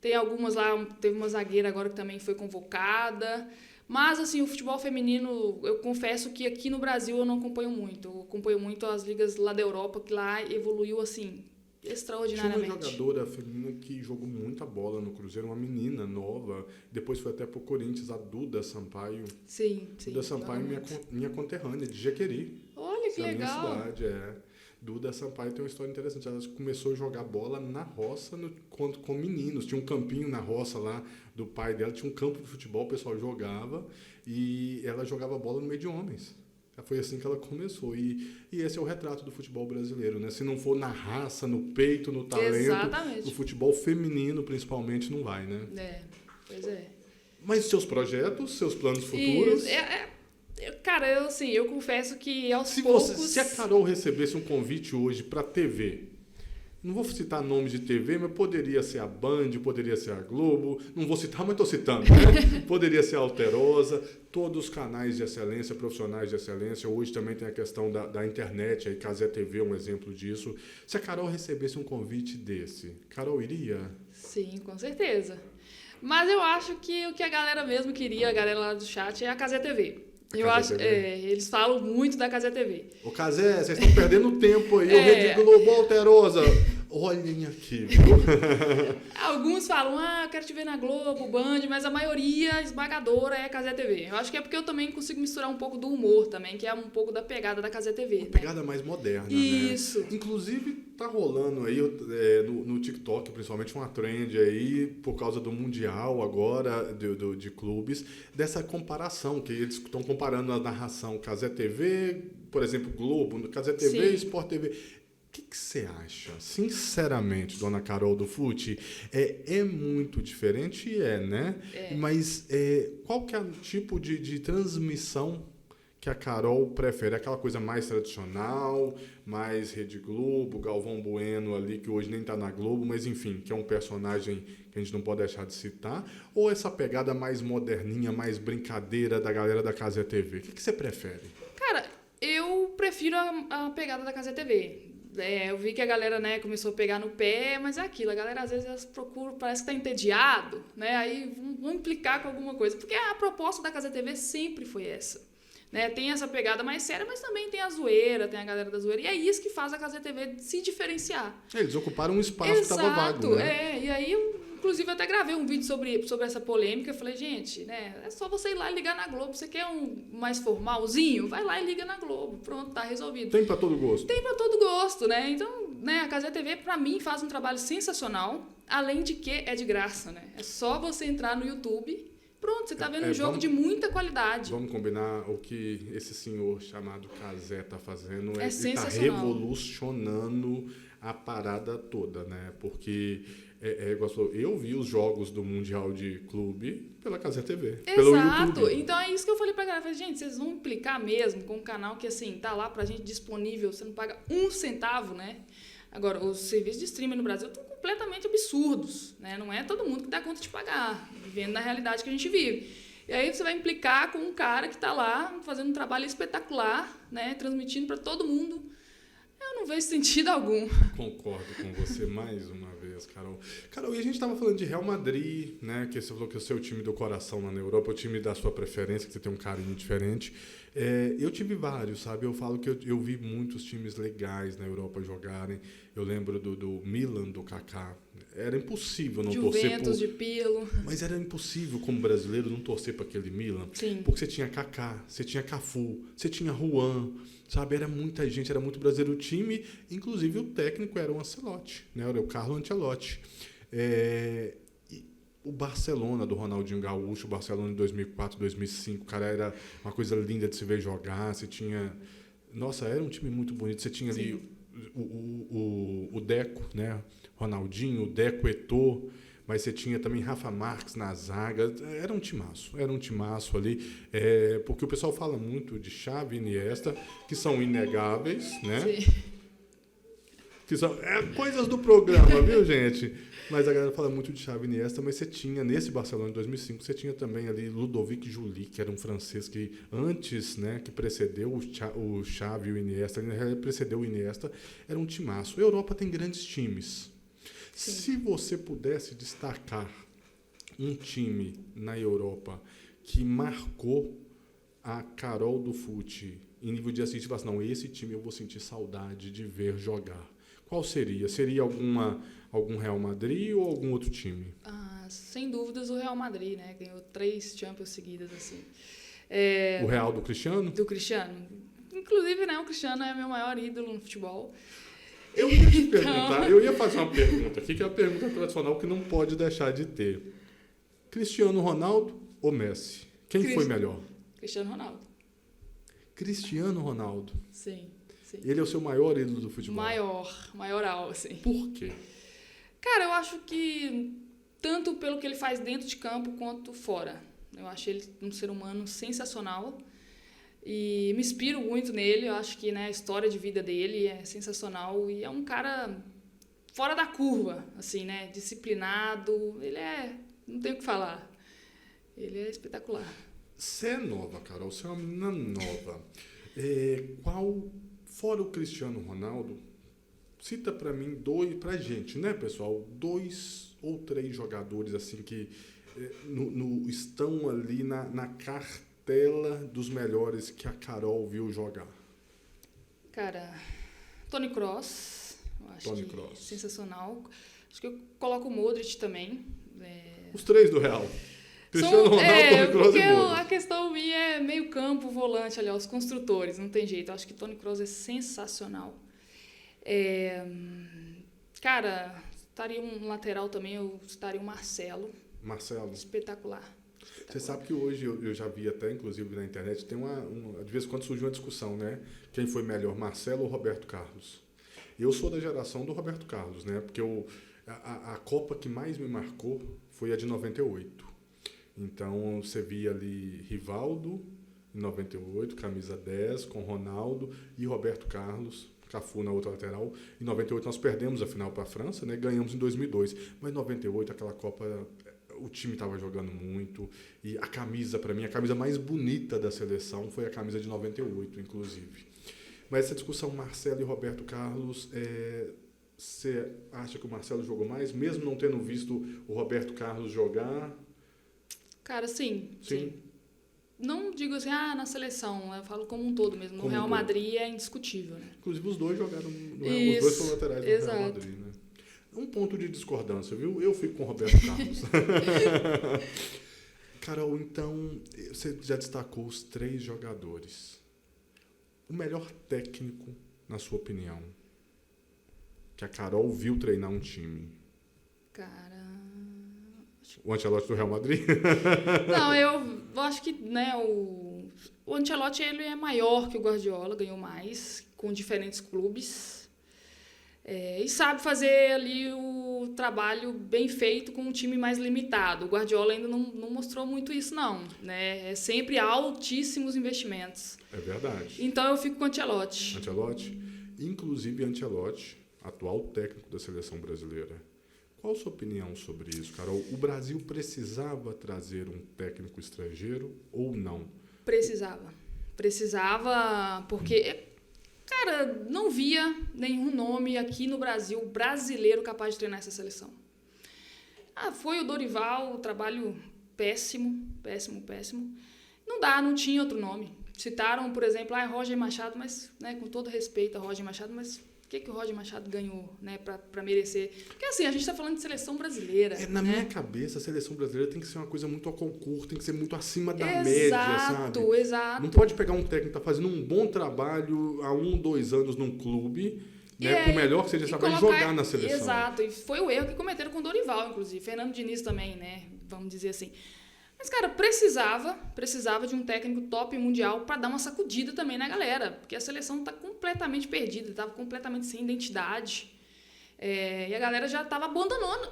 Tem algumas lá, teve uma zagueira agora que também foi convocada. Mas, assim, o futebol feminino, eu confesso que aqui no Brasil eu não acompanho muito. Eu acompanho muito as ligas lá da Europa, que lá evoluiu, assim, extraordinariamente. Tinha uma jogadora feminina que jogou muita bola no Cruzeiro, uma menina nova, depois foi até pro Corinthians, a Duda Sampaio. Sim. Duda Sampaio, minha conterrânea, de Jequeri. Olha que da legal. minha cidade, Duda Sampaio tem uma história interessante. Ela começou a jogar bola na roça com meninos. Tinha um campinho na roça lá do pai dela, tinha um campo de futebol, o pessoal jogava e ela jogava bola no meio de homens. Foi assim que ela começou. E esse é o retrato do futebol brasileiro, né? Se não for na raça, no peito, no talento, Exatamente. o futebol feminino, principalmente, não vai, né? Pois é. Mas seus projetos, seus planos futuros... Cara, eu confesso que aos poucos... Se a Carol recebesse um convite hoje para TV, não vou citar nomes de TV, mas poderia ser a Band, poderia ser a Globo, não vou citar, mas estou citando, né? Poderia ser a Alterosa, todos os canais de excelência, profissionais de excelência. Hoje também tem a questão da internet, aí Cazé TV é um exemplo disso. Se a Carol recebesse um convite desse, Carol iria? Sim, com certeza. Mas eu acho que o que a galera mesmo queria, a galera lá do chat, é a Cazé TV. Eu acho, eles falam muito da Cazé TV. Ô Cazé, vocês estão perdendo tempo aí, o Rede Globo, Alterosa. Olhem aqui, viu? Alguns falam, eu quero te ver na Globo, Band, mas a maioria esmagadora é a Cazé TV. Eu acho que é porque eu também consigo misturar um pouco do humor também, que é um pouco da pegada da Cazé TV. Uma pegada mais moderna, Isso. né? Inclusive, tá rolando aí no TikTok, principalmente, uma trend aí, por causa do Mundial agora, de clubes, dessa comparação, que eles estão comparando a narração Cazé TV, por exemplo, Globo, Cazé TV e Sport TV. O que você acha? Sinceramente, dona Carol do Fute, é muito diferente, né? Mas qual que é o tipo de transmissão que que a Carol prefere? Aquela coisa mais tradicional, mais Rede Globo, Galvão Bueno ali, que hoje nem está na Globo, mas enfim, que é um personagem que a gente não pode deixar de citar, ou essa pegada mais moderninha, mais brincadeira da galera da Cazé TV? O que você prefere? Cara, eu prefiro a pegada da Cazé TV. Eu vi que a galera, né, começou a pegar no pé, mas é aquilo, a galera às vezes elas procuram, parece que tá entediado, né, aí vão implicar com alguma coisa, porque a proposta da Cazé TV sempre foi essa, né, tem essa pegada mais séria, mas também tem a zoeira, tem a galera da zoeira, e é isso que faz a Cazé TV se diferenciar. Eles ocuparam um espaço que estava vago, né? E aí inclusive, eu até gravei um vídeo sobre essa polêmica. Eu falei, gente, né, é só você ir lá e ligar na Globo. Você quer um mais formalzinho? Vai lá e liga na Globo. Pronto, tá resolvido. Tem pra todo gosto. Tem pra todo gosto, né? Então, né, a Cazé TV, pra mim, faz um trabalho sensacional. Além de que é de graça, né? É só você entrar no YouTube. Pronto, você tá vendo um jogo de muita qualidade. Vamos combinar o que esse senhor chamado Cazé tá fazendo. É ele tá revolucionando a parada toda, né? Porque... eu vi os jogos do Mundial de Clube pela Cazé TV, pelo YouTube. Então é isso que eu falei pra galera. Falei, gente, vocês vão implicar mesmo com um canal que, assim, tá lá pra gente disponível, você não paga um centavo, né? Agora, os serviços de streaming no Brasil estão completamente absurdos, né? Não é todo mundo que dá conta de pagar, vivendo na realidade que a gente vive. E aí você vai implicar com um cara que tá lá fazendo um trabalho espetacular, né? Transmitindo pra todo mundo. Eu não vejo sentido algum. Concordo com você mais uma vez, Carol. Carol, e a gente estava falando de Real Madrid, né? Que você falou que é o seu time do coração lá na Europa, o time da sua preferência, que você tem um carinho diferente. Eu tive vários, sabe? Eu falo que eu vi muitos times legais na Europa jogarem. Eu lembro do Milan, do Kaká. Era impossível não torcer por... Juventus de Pirlo. Mas era impossível, como brasileiro, não torcer para aquele Milan. Sim. Porque você tinha Kaká, você tinha Cafu, você tinha Juan, sabe? Era muita gente, era muito brasileiro o time. Inclusive, o técnico era o Ancelotti, né? Era o Carlo Ancelotti. O Barcelona, do Ronaldinho Gaúcho, o Barcelona de 2004, 2005, cara, era uma coisa linda de se ver jogar. Você tinha... Nossa, era um time muito bonito. Você tinha ali o Deco, né? Ronaldinho, o Deco, Eto'o, mas você tinha também Rafa Marques na zaga. Era um timaço ali. Porque o pessoal fala muito de Xavi e Iniesta, que são inegáveis, né? Sim. Que são coisas do programa, viu, gente? Mas a galera fala muito de Xavi e Iniesta, mas você tinha, nesse Barcelona de 2005, você tinha também ali Ludovic Joly, que era um francês que antes, né, que precedeu o Xavi e o Iniesta, ele precedeu o Iniesta, era um timaço. A Europa tem grandes times. Sim. Se você pudesse destacar um time na Europa que marcou a Carol do Fute em nível de assistir, assim, não, esse time eu vou sentir saudade de ver jogar. Qual seria? Seria algum Real Madrid ou algum outro time? Sem dúvidas o Real Madrid, né? Ganhou 3 Champions seguidas, assim. O Real do Cristiano? Do Cristiano. Inclusive, né, o Cristiano é meu maior ídolo no futebol. Eu ia te perguntar, eu ia fazer uma pergunta aqui, que é a pergunta tradicional que não pode deixar de ter. Cristiano Ronaldo ou Messi? Quem foi melhor? Cristiano Ronaldo. Cristiano Ronaldo. Sim. Ele é o seu maior ídolo do futebol? Maioral, assim. Por quê? Cara, eu acho que tanto pelo que ele faz dentro de campo quanto fora. Eu acho ele um ser humano sensacional e me inspiro muito nele. Eu acho que, né, a história de vida dele é sensacional e é um cara fora da curva, assim, né? Disciplinado. Não tem o que falar. Ele é espetacular. Você é nova, Carol. Você é uma menina nova. Fora o Cristiano Ronaldo, cita para mim pra gente, né, pessoal? 2 ou 3 jogadores assim que estão ali na cartela dos melhores que a Carol viu jogar. Cara, Toni Kroos, eu acho sensacional. Acho que eu coloco o Modric também. Os 3 do Real. Cristiano Ronaldo, Toni Kroos e Modric. A questão minha é meio campo, volante, ali, os construtores, não tem jeito. Eu acho que Toni Kroos é sensacional. Cara, estaria um lateral também, eu estaria um Marcelo. Marcelo. Espetacular. Você sabe que hoje eu já vi até, inclusive, na internet, tem de vez em quando surgiu uma discussão, né? Quem foi melhor, Marcelo ou Roberto Carlos? Eu sou da geração do Roberto Carlos, né? Porque a Copa que mais me marcou foi a de 98. Então, você via ali Rivaldo, em 98, camisa 10, com Ronaldo e Roberto Carlos, Cafu na outra lateral. Em 98 nós perdemos a final para a França, né? Ganhamos em 2002. Mas em 98 aquela Copa, o time estava jogando muito. E a camisa, para mim, a camisa mais bonita da seleção foi a camisa de 98, inclusive. Mas essa discussão Marcelo e Roberto Carlos, você acha que o Marcelo jogou mais, mesmo não tendo visto o Roberto Carlos jogar? Cara, sim. Sim. Não digo assim, na seleção, eu falo como um todo mesmo. No Real Madrid é indiscutível, né? Inclusive os dois jogaram no Real, os dois foram laterais do Real Madrid, né? Um ponto de discordância, viu? Eu fico com o Roberto Carlos. Carol, então, você já destacou os 3 jogadores. O melhor técnico, na sua opinião, que a Carol viu treinar um time? Cara... O Ancelotti do Real Madrid? Não, eu acho que, né, o Ancelotti ele é maior que o Guardiola, ganhou mais, com diferentes clubes. E sabe fazer ali o trabalho bem feito com um time mais limitado. O Guardiola ainda não mostrou muito isso, não. Né? É sempre altíssimos investimentos. É verdade. Então eu fico com o Ancelotti. Ancelotti? Inclusive Ancelotti, atual técnico da seleção brasileira. Qual a sua opinião sobre isso, Carol? O Brasil precisava trazer um técnico estrangeiro ou não? Precisava. Precisava porque, cara, não via nenhum nome aqui no Brasil brasileiro capaz de treinar essa seleção. Foi o Dorival, trabalho péssimo, péssimo, péssimo. Não tinha outro nome. Citaram, por exemplo, Roger Machado, mas, né, com todo respeito a Roger Machado, mas... O que o Roger Machado ganhou, né, para merecer? Porque assim, a gente está falando de seleção brasileira. Na minha cabeça, a seleção brasileira tem que ser uma coisa muito ao concurso, tem que ser muito acima da média, sabe? Exato. Não pode pegar um técnico que está fazendo um bom trabalho há 1, 2 anos num clube, né, por melhor que seja esse trabalho, jogar na seleção. Exato, e foi o erro que cometeram com o Dorival, inclusive. Fernando Diniz também, né, vamos dizer assim. Mas, cara, precisava de um técnico top mundial para dar uma sacudida também na galera, porque a seleção está completamente perdida, estava completamente sem identidade. E a galera já estava abandonando,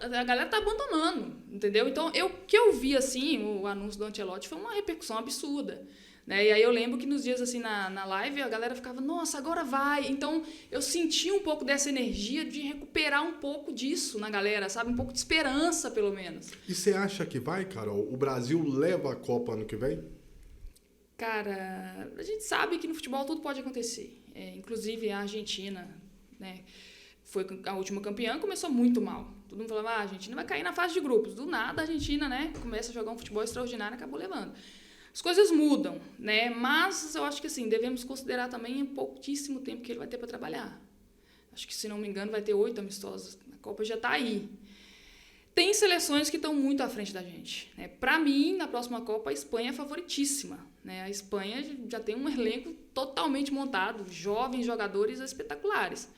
entendeu? Então, o que eu vi, assim, o anúncio do Ancelotti foi uma repercussão absurda. Né? E aí eu lembro que nos dias assim na live a galera ficava, nossa, agora vai. Então eu senti um pouco dessa energia de recuperar um pouco disso na galera, sabe? Um pouco de esperança, pelo menos. E você acha que vai, Carol? O Brasil leva a Copa ano que vem? Cara, a gente sabe que no futebol tudo pode acontecer. Inclusive a Argentina, né? Foi a última campeã, começou muito mal. Todo mundo falava, a Argentina vai cair na fase de grupos. Do nada a Argentina, né, começa a jogar um futebol extraordinário e acabou levando. As coisas mudam, né? Mas eu acho que assim, devemos considerar também o pouquíssimo tempo que ele vai ter para trabalhar. Acho que, se não me engano, vai ter 8 amistosos. A Copa já está aí. Tem seleções que estão muito à frente da gente. Né? Para mim, na próxima Copa, a Espanha é favoritíssima. Né? A Espanha já tem um elenco totalmente montado, jovens jogadores espetaculares.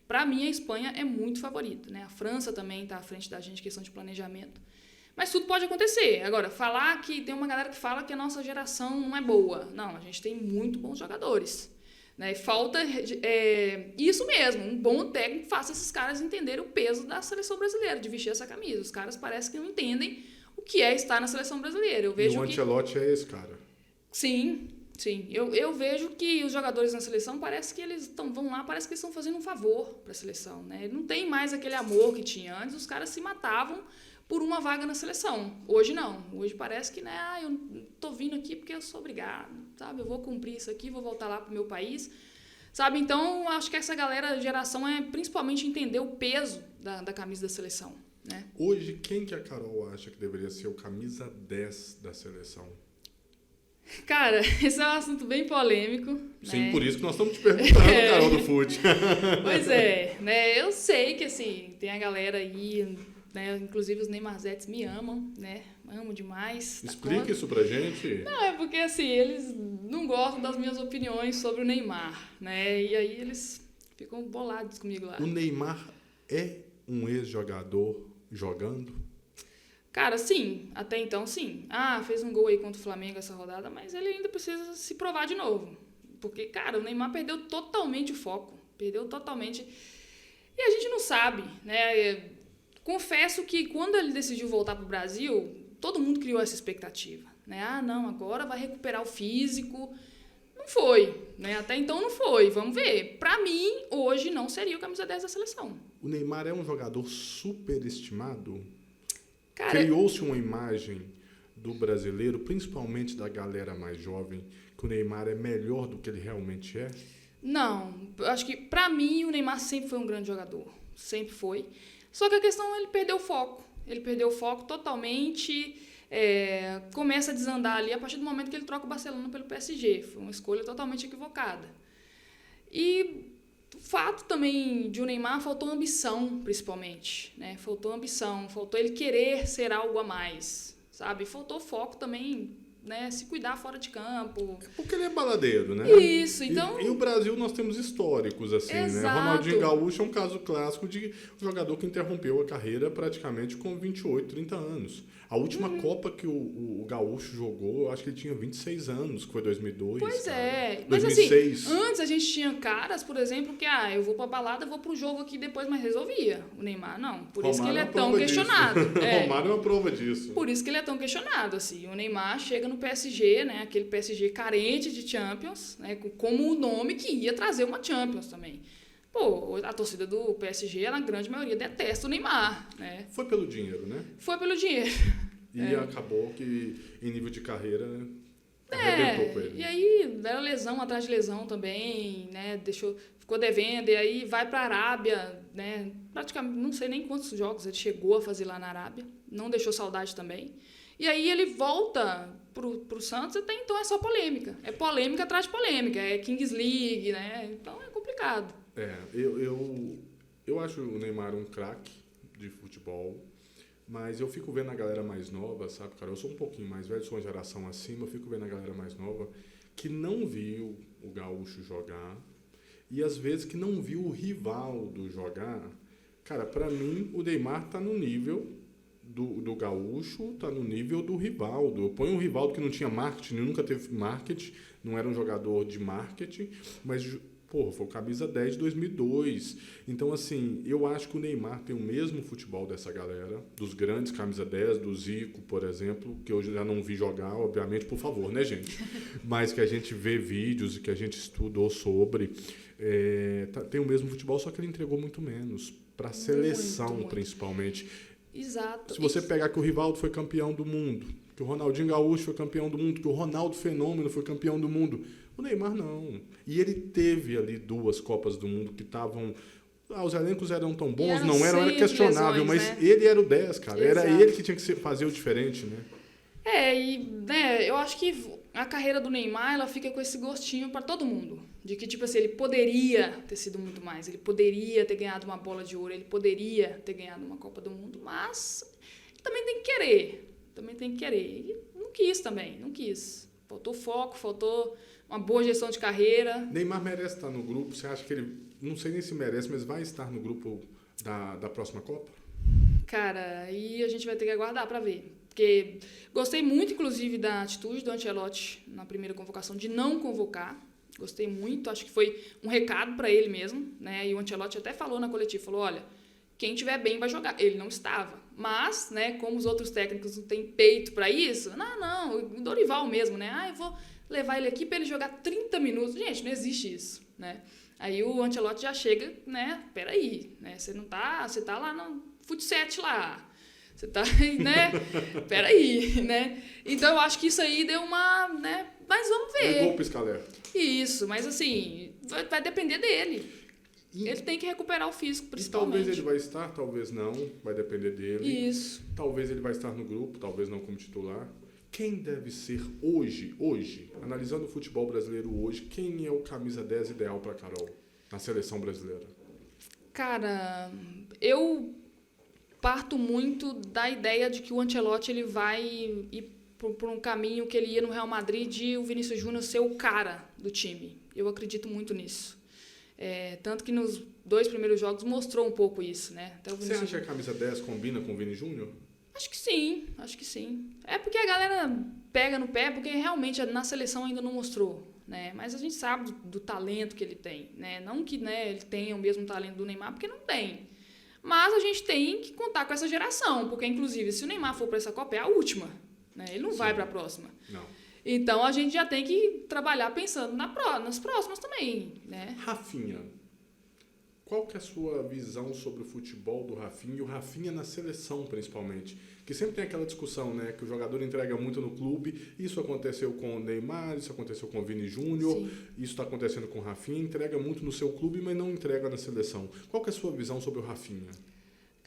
Para mim, a Espanha é muito favorita. Né? A França também está à frente da gente em questão de planejamento. Mas tudo pode acontecer. Agora, falar que tem uma galera que fala que a nossa geração não é boa. Não, a gente tem muito bons jogadores. Né? E falta isso mesmo, um bom técnico que faça esses caras entenderem o peso da seleção brasileira, de vestir essa camisa. Os caras parecem que não entendem o que é estar na seleção brasileira. Eu vejo e o Ancelotti é esse cara. Sim. Eu vejo que os jogadores na seleção parece que eles vão lá, parece que eles estão fazendo um favor para a seleção. Né? Não tem mais aquele amor que tinha antes, os caras se matavam por uma vaga na seleção. Hoje não. Hoje parece que, né, eu tô vindo aqui porque eu sou obrigado, sabe? Eu vou cumprir isso aqui, vou voltar lá pro meu país, sabe? Então, acho que essa geração é principalmente entender o peso da camisa da seleção, né? Hoje, quem que a Carol acha que deveria ser o camisa 10 da seleção? Cara, esse é um assunto bem polêmico. Sim, né? Por isso que nós estamos te perguntando, Carol do Fute. Pois é, né? Eu sei que, assim, tem a galera aí... Né? Inclusive os Neymarzetes me amam, né? Amo demais. Explica isso pra gente. Não, é porque assim, eles não gostam das minhas opiniões sobre o Neymar, né? E aí eles ficam bolados comigo lá. O Neymar é um ex-jogador jogando? Cara, sim, até então sim. Fez um gol aí contra o Flamengo essa rodada, mas ele ainda precisa se provar de novo. Porque, cara, o Neymar perdeu totalmente o foco. Perdeu totalmente. E a gente não sabe, né? Confesso que quando ele decidiu voltar para o Brasil, todo mundo criou essa expectativa. né? Ah, não, agora vai recuperar o físico. Não foi, né? Até então não foi. Vamos ver. Para mim, hoje não seria o camisa 10 da seleção. O Neymar é um jogador superestimado? Cara, Criou-se uma imagem do brasileiro, principalmente da galera mais jovem, que o Neymar é melhor do que ele realmente é? não. Eu acho que, para mim, o Neymar sempre foi um grande jogador. Sempre foi. Só que a questão é ele perdeu o foco. Ele perdeu o foco totalmente. Começa a desandar ali a partir do momento que ele troca o Barcelona pelo PSG. Foi uma escolha totalmente equivocada. E o fato também de o Neymar faltou ambição, principalmente, né? Faltou ambição, faltou ele querer ser algo a mais, sabe? Faltou foco também, né? Se cuidar fora de campo. Porque ele é baladeiro, né? Isso, então... E o Brasil nós temos históricos, assim, Exato. né? Ronaldinho Gaúcho é um caso clássico de um jogador que interrompeu a carreira praticamente com 28, 30 anos. A última Copa que o Gaúcho jogou, eu acho que ele tinha 26 anos, que foi 2002. Pois cara. é. 2006. Mas assim, antes a gente tinha caras, por exemplo, que eu vou pra balada, vou pro jogo aqui depois, mas resolvia. O Neymar não. Por isso que ele é tão questionado. Romário é uma prova disso. Por isso que ele é tão questionado, assim. O Neymar chega no PSG, né? Aquele PSG carente de Champions, né? Como o nome que ia trazer uma Champions também. Pô, a torcida do PSG, na grande maioria, detesta o Neymar, né? Foi pelo dinheiro, né? Foi pelo dinheiro. E acabou que, em nível de carreira, arrebentou com ele. E aí, era lesão atrás de lesão também, né? Ficou devendo, e aí vai pra Arábia, né? Praticamente, não sei nem quantos jogos ele chegou a fazer lá na Arábia. Não deixou saudade também. E aí ele volta pro Santos, até então é só polêmica. É polêmica atrás de polêmica, é Kings League, né? Então é complicado. Eu acho o Neymar um craque de futebol, mas eu fico vendo a galera mais nova, sabe, cara? Eu sou um pouquinho mais velho, sou uma geração acima, eu fico vendo a galera mais nova que não viu o Gaúcho jogar e às vezes que não viu o Rivaldo jogar. Cara, pra mim, o Neymar tá no nível do Gaúcho, tá no nível do Rivaldo. Eu ponho um Rivaldo que não tinha marketing, nunca teve marketing, não era um jogador de marketing, mas... Porra, foi o camisa 10 de 2002. Então, assim, eu acho que o Neymar tem o mesmo futebol dessa galera, dos grandes camisa 10, do Zico, por exemplo, que eu já não vi jogar, obviamente, por favor, né, gente? Mas que a gente vê vídeos e que a gente estudou sobre. Tem o mesmo futebol, só que ele entregou muito menos. Para a seleção, muito. Principalmente. Exato. Se você pegar que o Rivaldo foi campeão do mundo, que o Ronaldinho Gaúcho foi campeão do mundo, que o Ronaldo Fenômeno foi campeão do mundo... O Neymar não. E ele teve ali 2 Copas do Mundo que estavam... os elencos eram tão bons, era questionável, lesões, mas né? ele era o 10, cara. Exato. Era ele que tinha que fazer o diferente, né? Eu acho que a carreira do Neymar, ela fica com esse gostinho para todo mundo. De que, tipo assim, ele poderia ter sido muito mais. Ele poderia ter ganhado uma bola de ouro, ele poderia ter ganhado uma Copa do Mundo, mas ele também tem que querer. E não quis também, não quis. Faltou foco, faltou... uma boa gestão de carreira. Neymar merece estar no grupo? Você acha que ele, não sei nem se merece, mas vai estar no grupo da próxima Copa? Cara, aí a gente vai ter que aguardar para ver. Porque gostei muito, inclusive, da atitude do Ancelotti na primeira convocação, de não convocar. Gostei muito, acho que foi um recado para ele mesmo, né? E o Ancelotti até falou na coletiva, falou, olha, quem tiver bem vai jogar. Ele não estava. Mas, né, como os outros técnicos não têm peito para isso, o Dorival mesmo, né? Eu vou... levar ele aqui para ele jogar 30 minutos. Gente, não existe isso, né? Aí o Ancelotti já chega, né? Peraí, né? Você não tá... Você tá lá no fut7 lá. Você tá, né? Peraí, né? Então, eu acho que isso aí deu uma... né? Mas vamos ver. Levou pro Scalera. Isso, mas assim, vai depender dele. Ele tem que recuperar o físico, principalmente. Talvez ele vai estar, talvez não. Vai depender dele. Isso. Talvez ele vai estar no grupo, talvez não como titular. Quem deve ser hoje, analisando o futebol brasileiro hoje, quem é o camisa 10 ideal para Carol na seleção brasileira? Cara, eu parto muito da ideia de que o Ancelotti ele vai ir por um caminho que ele ia no Real Madrid de o Vinícius Júnior ser o cara do time. Eu acredito muito nisso. Tanto que nos 2 primeiros jogos mostrou um pouco isso, né? Até o Você acha que a camisa 10 combina com o Vini Júnior? Acho que sim. É porque a galera pega no pé, porque realmente na seleção ainda não mostrou, né? Mas a gente sabe do talento que ele tem, né? Não que, né, ele tenha o mesmo talento do Neymar, porque não tem. Mas a gente tem que contar com essa geração, porque inclusive se o Neymar for para essa Copa é a última, né? Ele não Sim. vai para a próxima. Não. Então, a gente já tem que trabalhar pensando nas próximas também, né? Rafinha. Qual que é a sua visão sobre o futebol do Rafinha e o Rafinha na seleção, principalmente? Que sempre tem aquela discussão, né? Que o jogador entrega muito no clube. Isso aconteceu com o Neymar, isso aconteceu com o Vini Júnior, Sim. isso está acontecendo com o Rafinha. Entrega muito no seu clube, mas não entrega na seleção. Qual que é a sua visão sobre o Rafinha?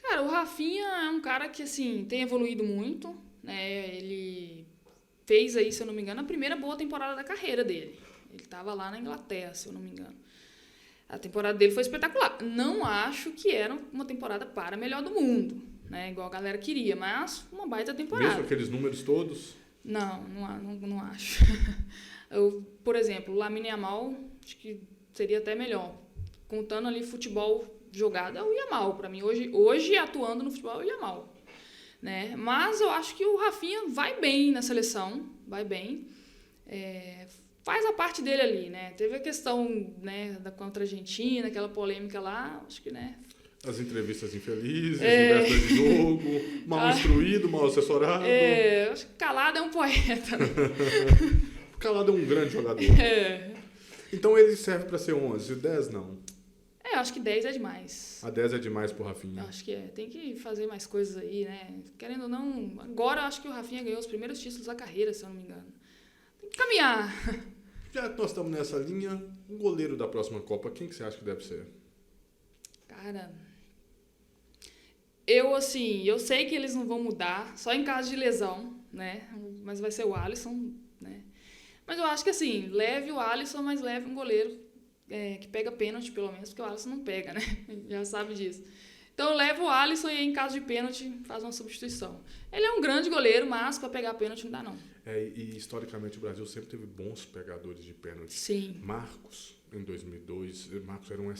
Cara, o Rafinha é um cara que, assim, tem evoluído muito, né? Ele fez aí, se eu não me engano, a primeira boa temporada da carreira dele. Ele estava lá na Inglaterra, se eu não me engano. A temporada dele foi espetacular. Não acho que era uma temporada para a melhor do mundo, né? Igual a galera queria, mas uma baita temporada. Mesmo aqueles números todos? Não acho. Por exemplo, o Lamine Yamal, acho que seria até melhor. Contando ali futebol jogado, é o Yamal para mim. Hoje, atuando no futebol, é o Yamal. Né? Mas eu acho que o Rafinha vai bem na seleção, vai bem. Faz a parte dele ali, né? Teve a questão, né, contra a Argentina, aquela polêmica lá, acho que, né? As entrevistas infelizes, véspera de jogo, mal instruído, mal assessorado. Acho que calado é um poeta. Calado é um grande jogador. Então ele serve para ser 11, 10 não. Acho que 10 é demais. A 10 é demais pro Rafinha. Acho que tem que fazer mais coisas aí, né? Querendo ou não, agora eu acho que o Rafinha ganhou os primeiros títulos da carreira, se eu não me engano. Tem que caminhar. Já que nós estamos nessa linha, o goleiro da próxima Copa, quem que você acha que deve ser? Cara, eu sei que eles não vão mudar, só em caso de lesão, né? Mas vai ser o Alisson, né? Mas eu acho que assim, leve o Alisson, mas leve um goleiro que pega pênalti, pelo menos, porque o Alisson não pega, né? Já sabe disso. Então leva o Alisson e em caso de pênalti faz uma substituição. Ele é um grande goleiro, mas para pegar pênalti não dá não. E historicamente o Brasil sempre teve bons pegadores de pênalti. Sim. Marcos, em 2002, Marcos era um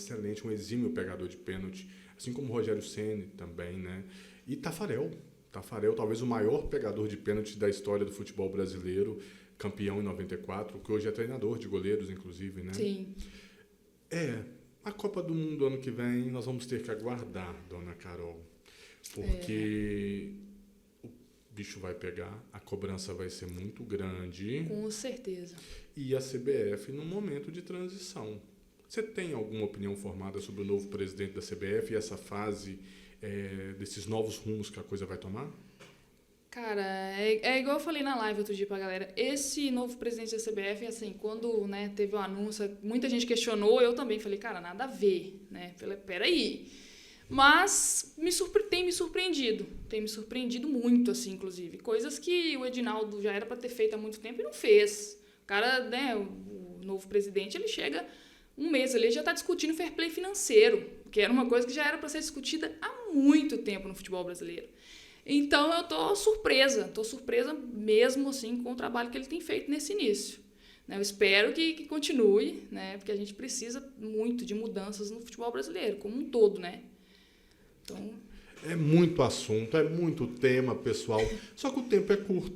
exímio pegador de pênalti, assim como o Rogério Ceni também, né? E Tafarel, talvez o maior pegador de pênalti da história do futebol brasileiro, campeão em 94, que hoje é treinador de goleiros, inclusive, né? Sim. A Copa do Mundo ano que vem nós vamos ter que aguardar, dona Carol, porque o bicho vai pegar, a cobrança vai ser muito grande. Com certeza. E a CBF num momento de transição. Você tem alguma opinião formada sobre o novo presidente da CBF e essa fase desses novos rumos que a coisa vai tomar? Cara, é igual eu falei na live outro dia pra galera. Esse novo presidente da CBF, assim, quando, né, teve o anúncio, muita gente questionou, eu também falei, cara, nada a ver, né? Falei, peraí. Mas tem me surpreendido. Tem me surpreendido muito, assim, inclusive. Coisas que o Edinaldo já era pra ter feito há muito tempo e não fez. O cara, né, o novo presidente, ele chega um mês ali, já tá discutindo fair play financeiro, que era uma coisa que já era pra ser discutida há muito tempo no futebol brasileiro. Então, eu tô surpresa mesmo, assim, com o trabalho que ele tem feito nesse início. Né? Eu espero que continue, né? Porque a gente precisa muito de mudanças no futebol brasileiro, como um todo, né? Então... É muito assunto, é muito tema, pessoal, só que o tempo é curto.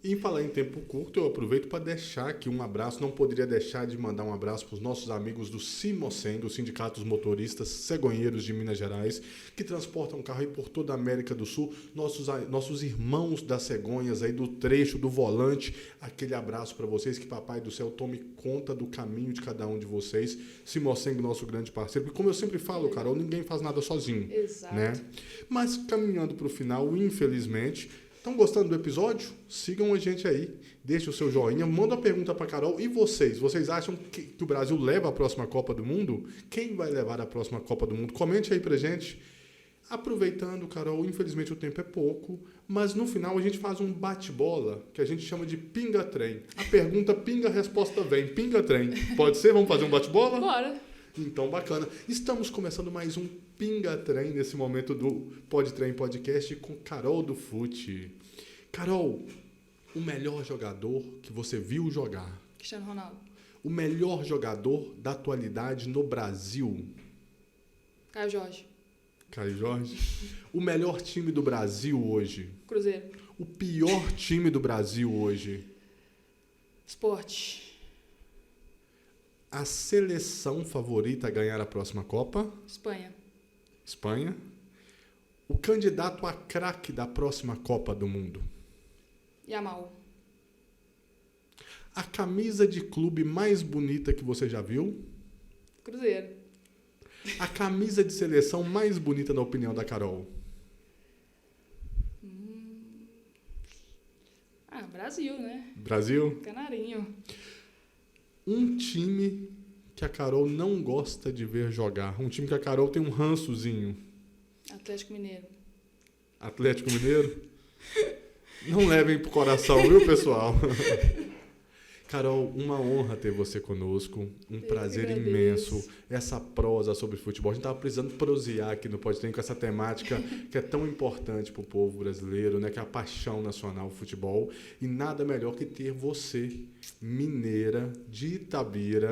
E em falar em tempo curto, eu aproveito para deixar aqui um abraço, não poderia deixar de mandar um abraço para os nossos amigos do CIMOCEN, do Sindicato dos Motoristas Cegonheiros de Minas Gerais, que transportam carro aí por toda a América do Sul, nossos irmãos das cegonhas aí do trecho, do volante, aquele abraço para vocês, que Papai do Céu tome conta do caminho de cada um de vocês, CIMOCEN, nosso grande parceiro, porque como eu sempre falo, Carol, ninguém faz nada sozinho. Exato. Né? Mas caminhando para o final, infelizmente... Estão gostando do episódio? Sigam a gente aí, deixe o seu joinha, manda uma pergunta para Carol. E vocês? Vocês acham que o Brasil leva a próxima Copa do Mundo? Quem vai levar a próxima Copa do Mundo? Comente aí pra gente. Aproveitando, Carol, infelizmente o tempo é pouco, mas no final a gente faz um bate-bola, que a gente chama de pinga-trem. A pergunta pinga, a resposta vem. Pinga-trem. Pode ser? Vamos fazer um bate-bola? Bora! Então, bacana. Estamos começando mais um Pinga Trem nesse momento do Pod Trem Podcast com Carol do Fute. Carol, o melhor jogador que você viu jogar? Cristiano Ronaldo. O melhor jogador da atualidade no Brasil? Caio Jorge. Caio Jorge. O melhor time do Brasil hoje? Cruzeiro. O pior time do Brasil hoje? Sport. A seleção favorita a ganhar a próxima Copa? Espanha. Espanha. O candidato a craque da próxima Copa do Mundo? Yamal. A camisa de clube mais bonita que você já viu? Cruzeiro. A camisa de seleção mais bonita na opinião da Carol? Brasil, né? Brasil? Canarinho. Um time que a Carol não gosta de ver jogar. Um time que a Carol tem um rançozinho. Atlético Mineiro. Atlético Mineiro? Não levem pro coração, viu, pessoal? Carol, uma honra ter você conosco, um prazer imenso, essa prosa sobre futebol. A gente estava precisando prosear aqui no Pode Trem com essa temática que é tão importante para o povo brasileiro, né? Que é a paixão nacional do futebol. E nada melhor que ter você, mineira, de Itabira,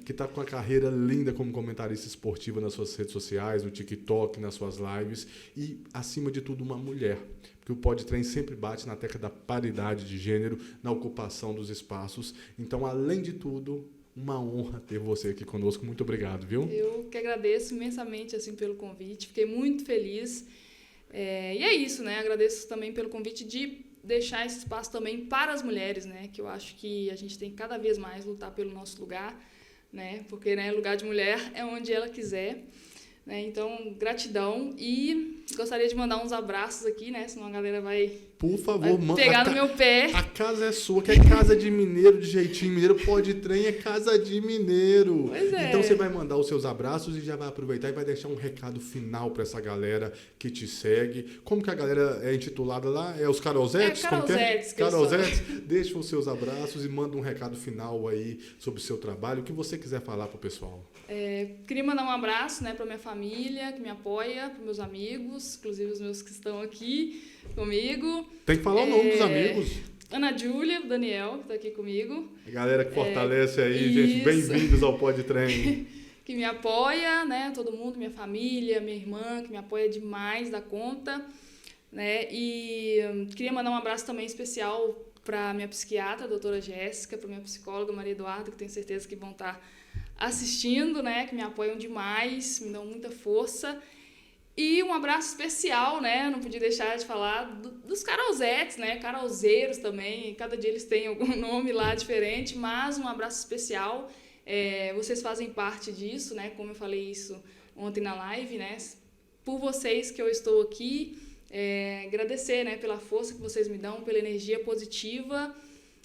que está com a carreira linda como comentarista esportiva nas suas redes sociais, no TikTok, nas suas lives e, acima de tudo, uma mulher. Porque o Pode Trem sempre bate na tecla da paridade de gênero, na ocupação dos espaços. Então, além de tudo, uma honra ter você aqui conosco. Muito obrigado, viu? Eu que agradeço imensamente assim, pelo convite. Fiquei muito feliz. E é isso, né? Agradeço também pelo convite de deixar esse espaço também para as mulheres, né? Que eu acho que a gente tem que cada vez mais lutar pelo nosso lugar, né? Porque, né, lugar de mulher é onde ela quiser. Então, gratidão e gostaria de mandar uns abraços aqui, né? Senão a galera vai, por favor, pegar no meu pé. A casa é sua, que é casa de mineiro, de jeitinho mineiro. Pode Trem é casa de mineiro. Pois é. Então você vai mandar os seus abraços e já vai aproveitar e vai deixar um recado final para essa galera que te segue. Como que a galera é intitulada lá? É os Carolzetes? Carolzetes. Carolzetes. Deixa os seus abraços e manda um recado final aí sobre o seu trabalho, o que você quiser falar pro pessoal. Queria mandar um abraço, né, para minha família, que me apoia, para meus amigos, inclusive os meus que estão aqui comigo. Tem que falar o nome dos amigos. Ana Júlia, Daniel, que está aqui comigo. A galera que fortalece aí, gente, bem-vindos ao Pode Trem. Que me apoia, né, todo mundo, minha família, minha irmã, que me apoia demais da conta, né, e queria mandar um abraço também especial para minha psiquiatra, a doutora Jéssica, para minha psicóloga, Maria Eduarda, que tenho certeza que vão estar assistindo, né, que me apoiam demais, me dão muita força. E um abraço especial, né, não podia deixar de falar dos Carolzetes, né, Carolzeiros também, cada dia eles têm algum nome lá diferente, mas um abraço especial. Vocês fazem parte disso, né, como eu falei isso ontem na live, né, por vocês que eu estou aqui, agradecer, né, pela força que vocês me dão, pela energia positiva,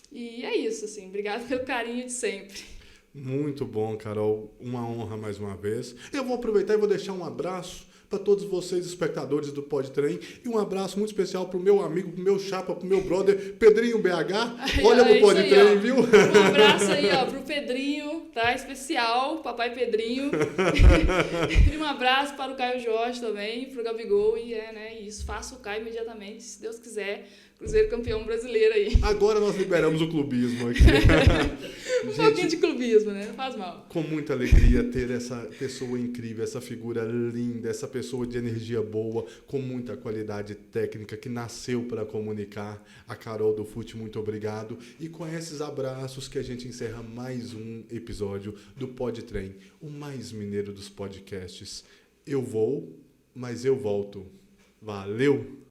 e é isso, assim, obrigado pelo carinho de sempre. Muito bom, Carol. Uma honra mais uma vez. Eu vou aproveitar e vou deixar um abraço para todos vocês, espectadores do Pode Trem, e um abraço muito especial pro meu amigo, pro meu chapa, pro meu brother, Pedrinho BH. Olha pro Pode Trem, viu? Um abraço aí, ó, pro Pedrinho, tá? Especial, papai Pedrinho. E um abraço para o Caio Jorge também, pro Gabigol, e isso, faça o Caio imediatamente, se Deus quiser. Cruzeiro campeão brasileiro aí. Agora nós liberamos o clubismo aqui. Pouquinho de clubismo, né? Não faz mal. Com muita alegria ter essa pessoa incrível, essa figura linda, essa pessoa de energia boa, com muita qualidade técnica, que nasceu para comunicar. A Carol do Fute, muito obrigado. E com esses abraços que a gente encerra mais um episódio do Pode Trem, o mais mineiro dos podcasts. Eu vou, mas eu volto. Valeu!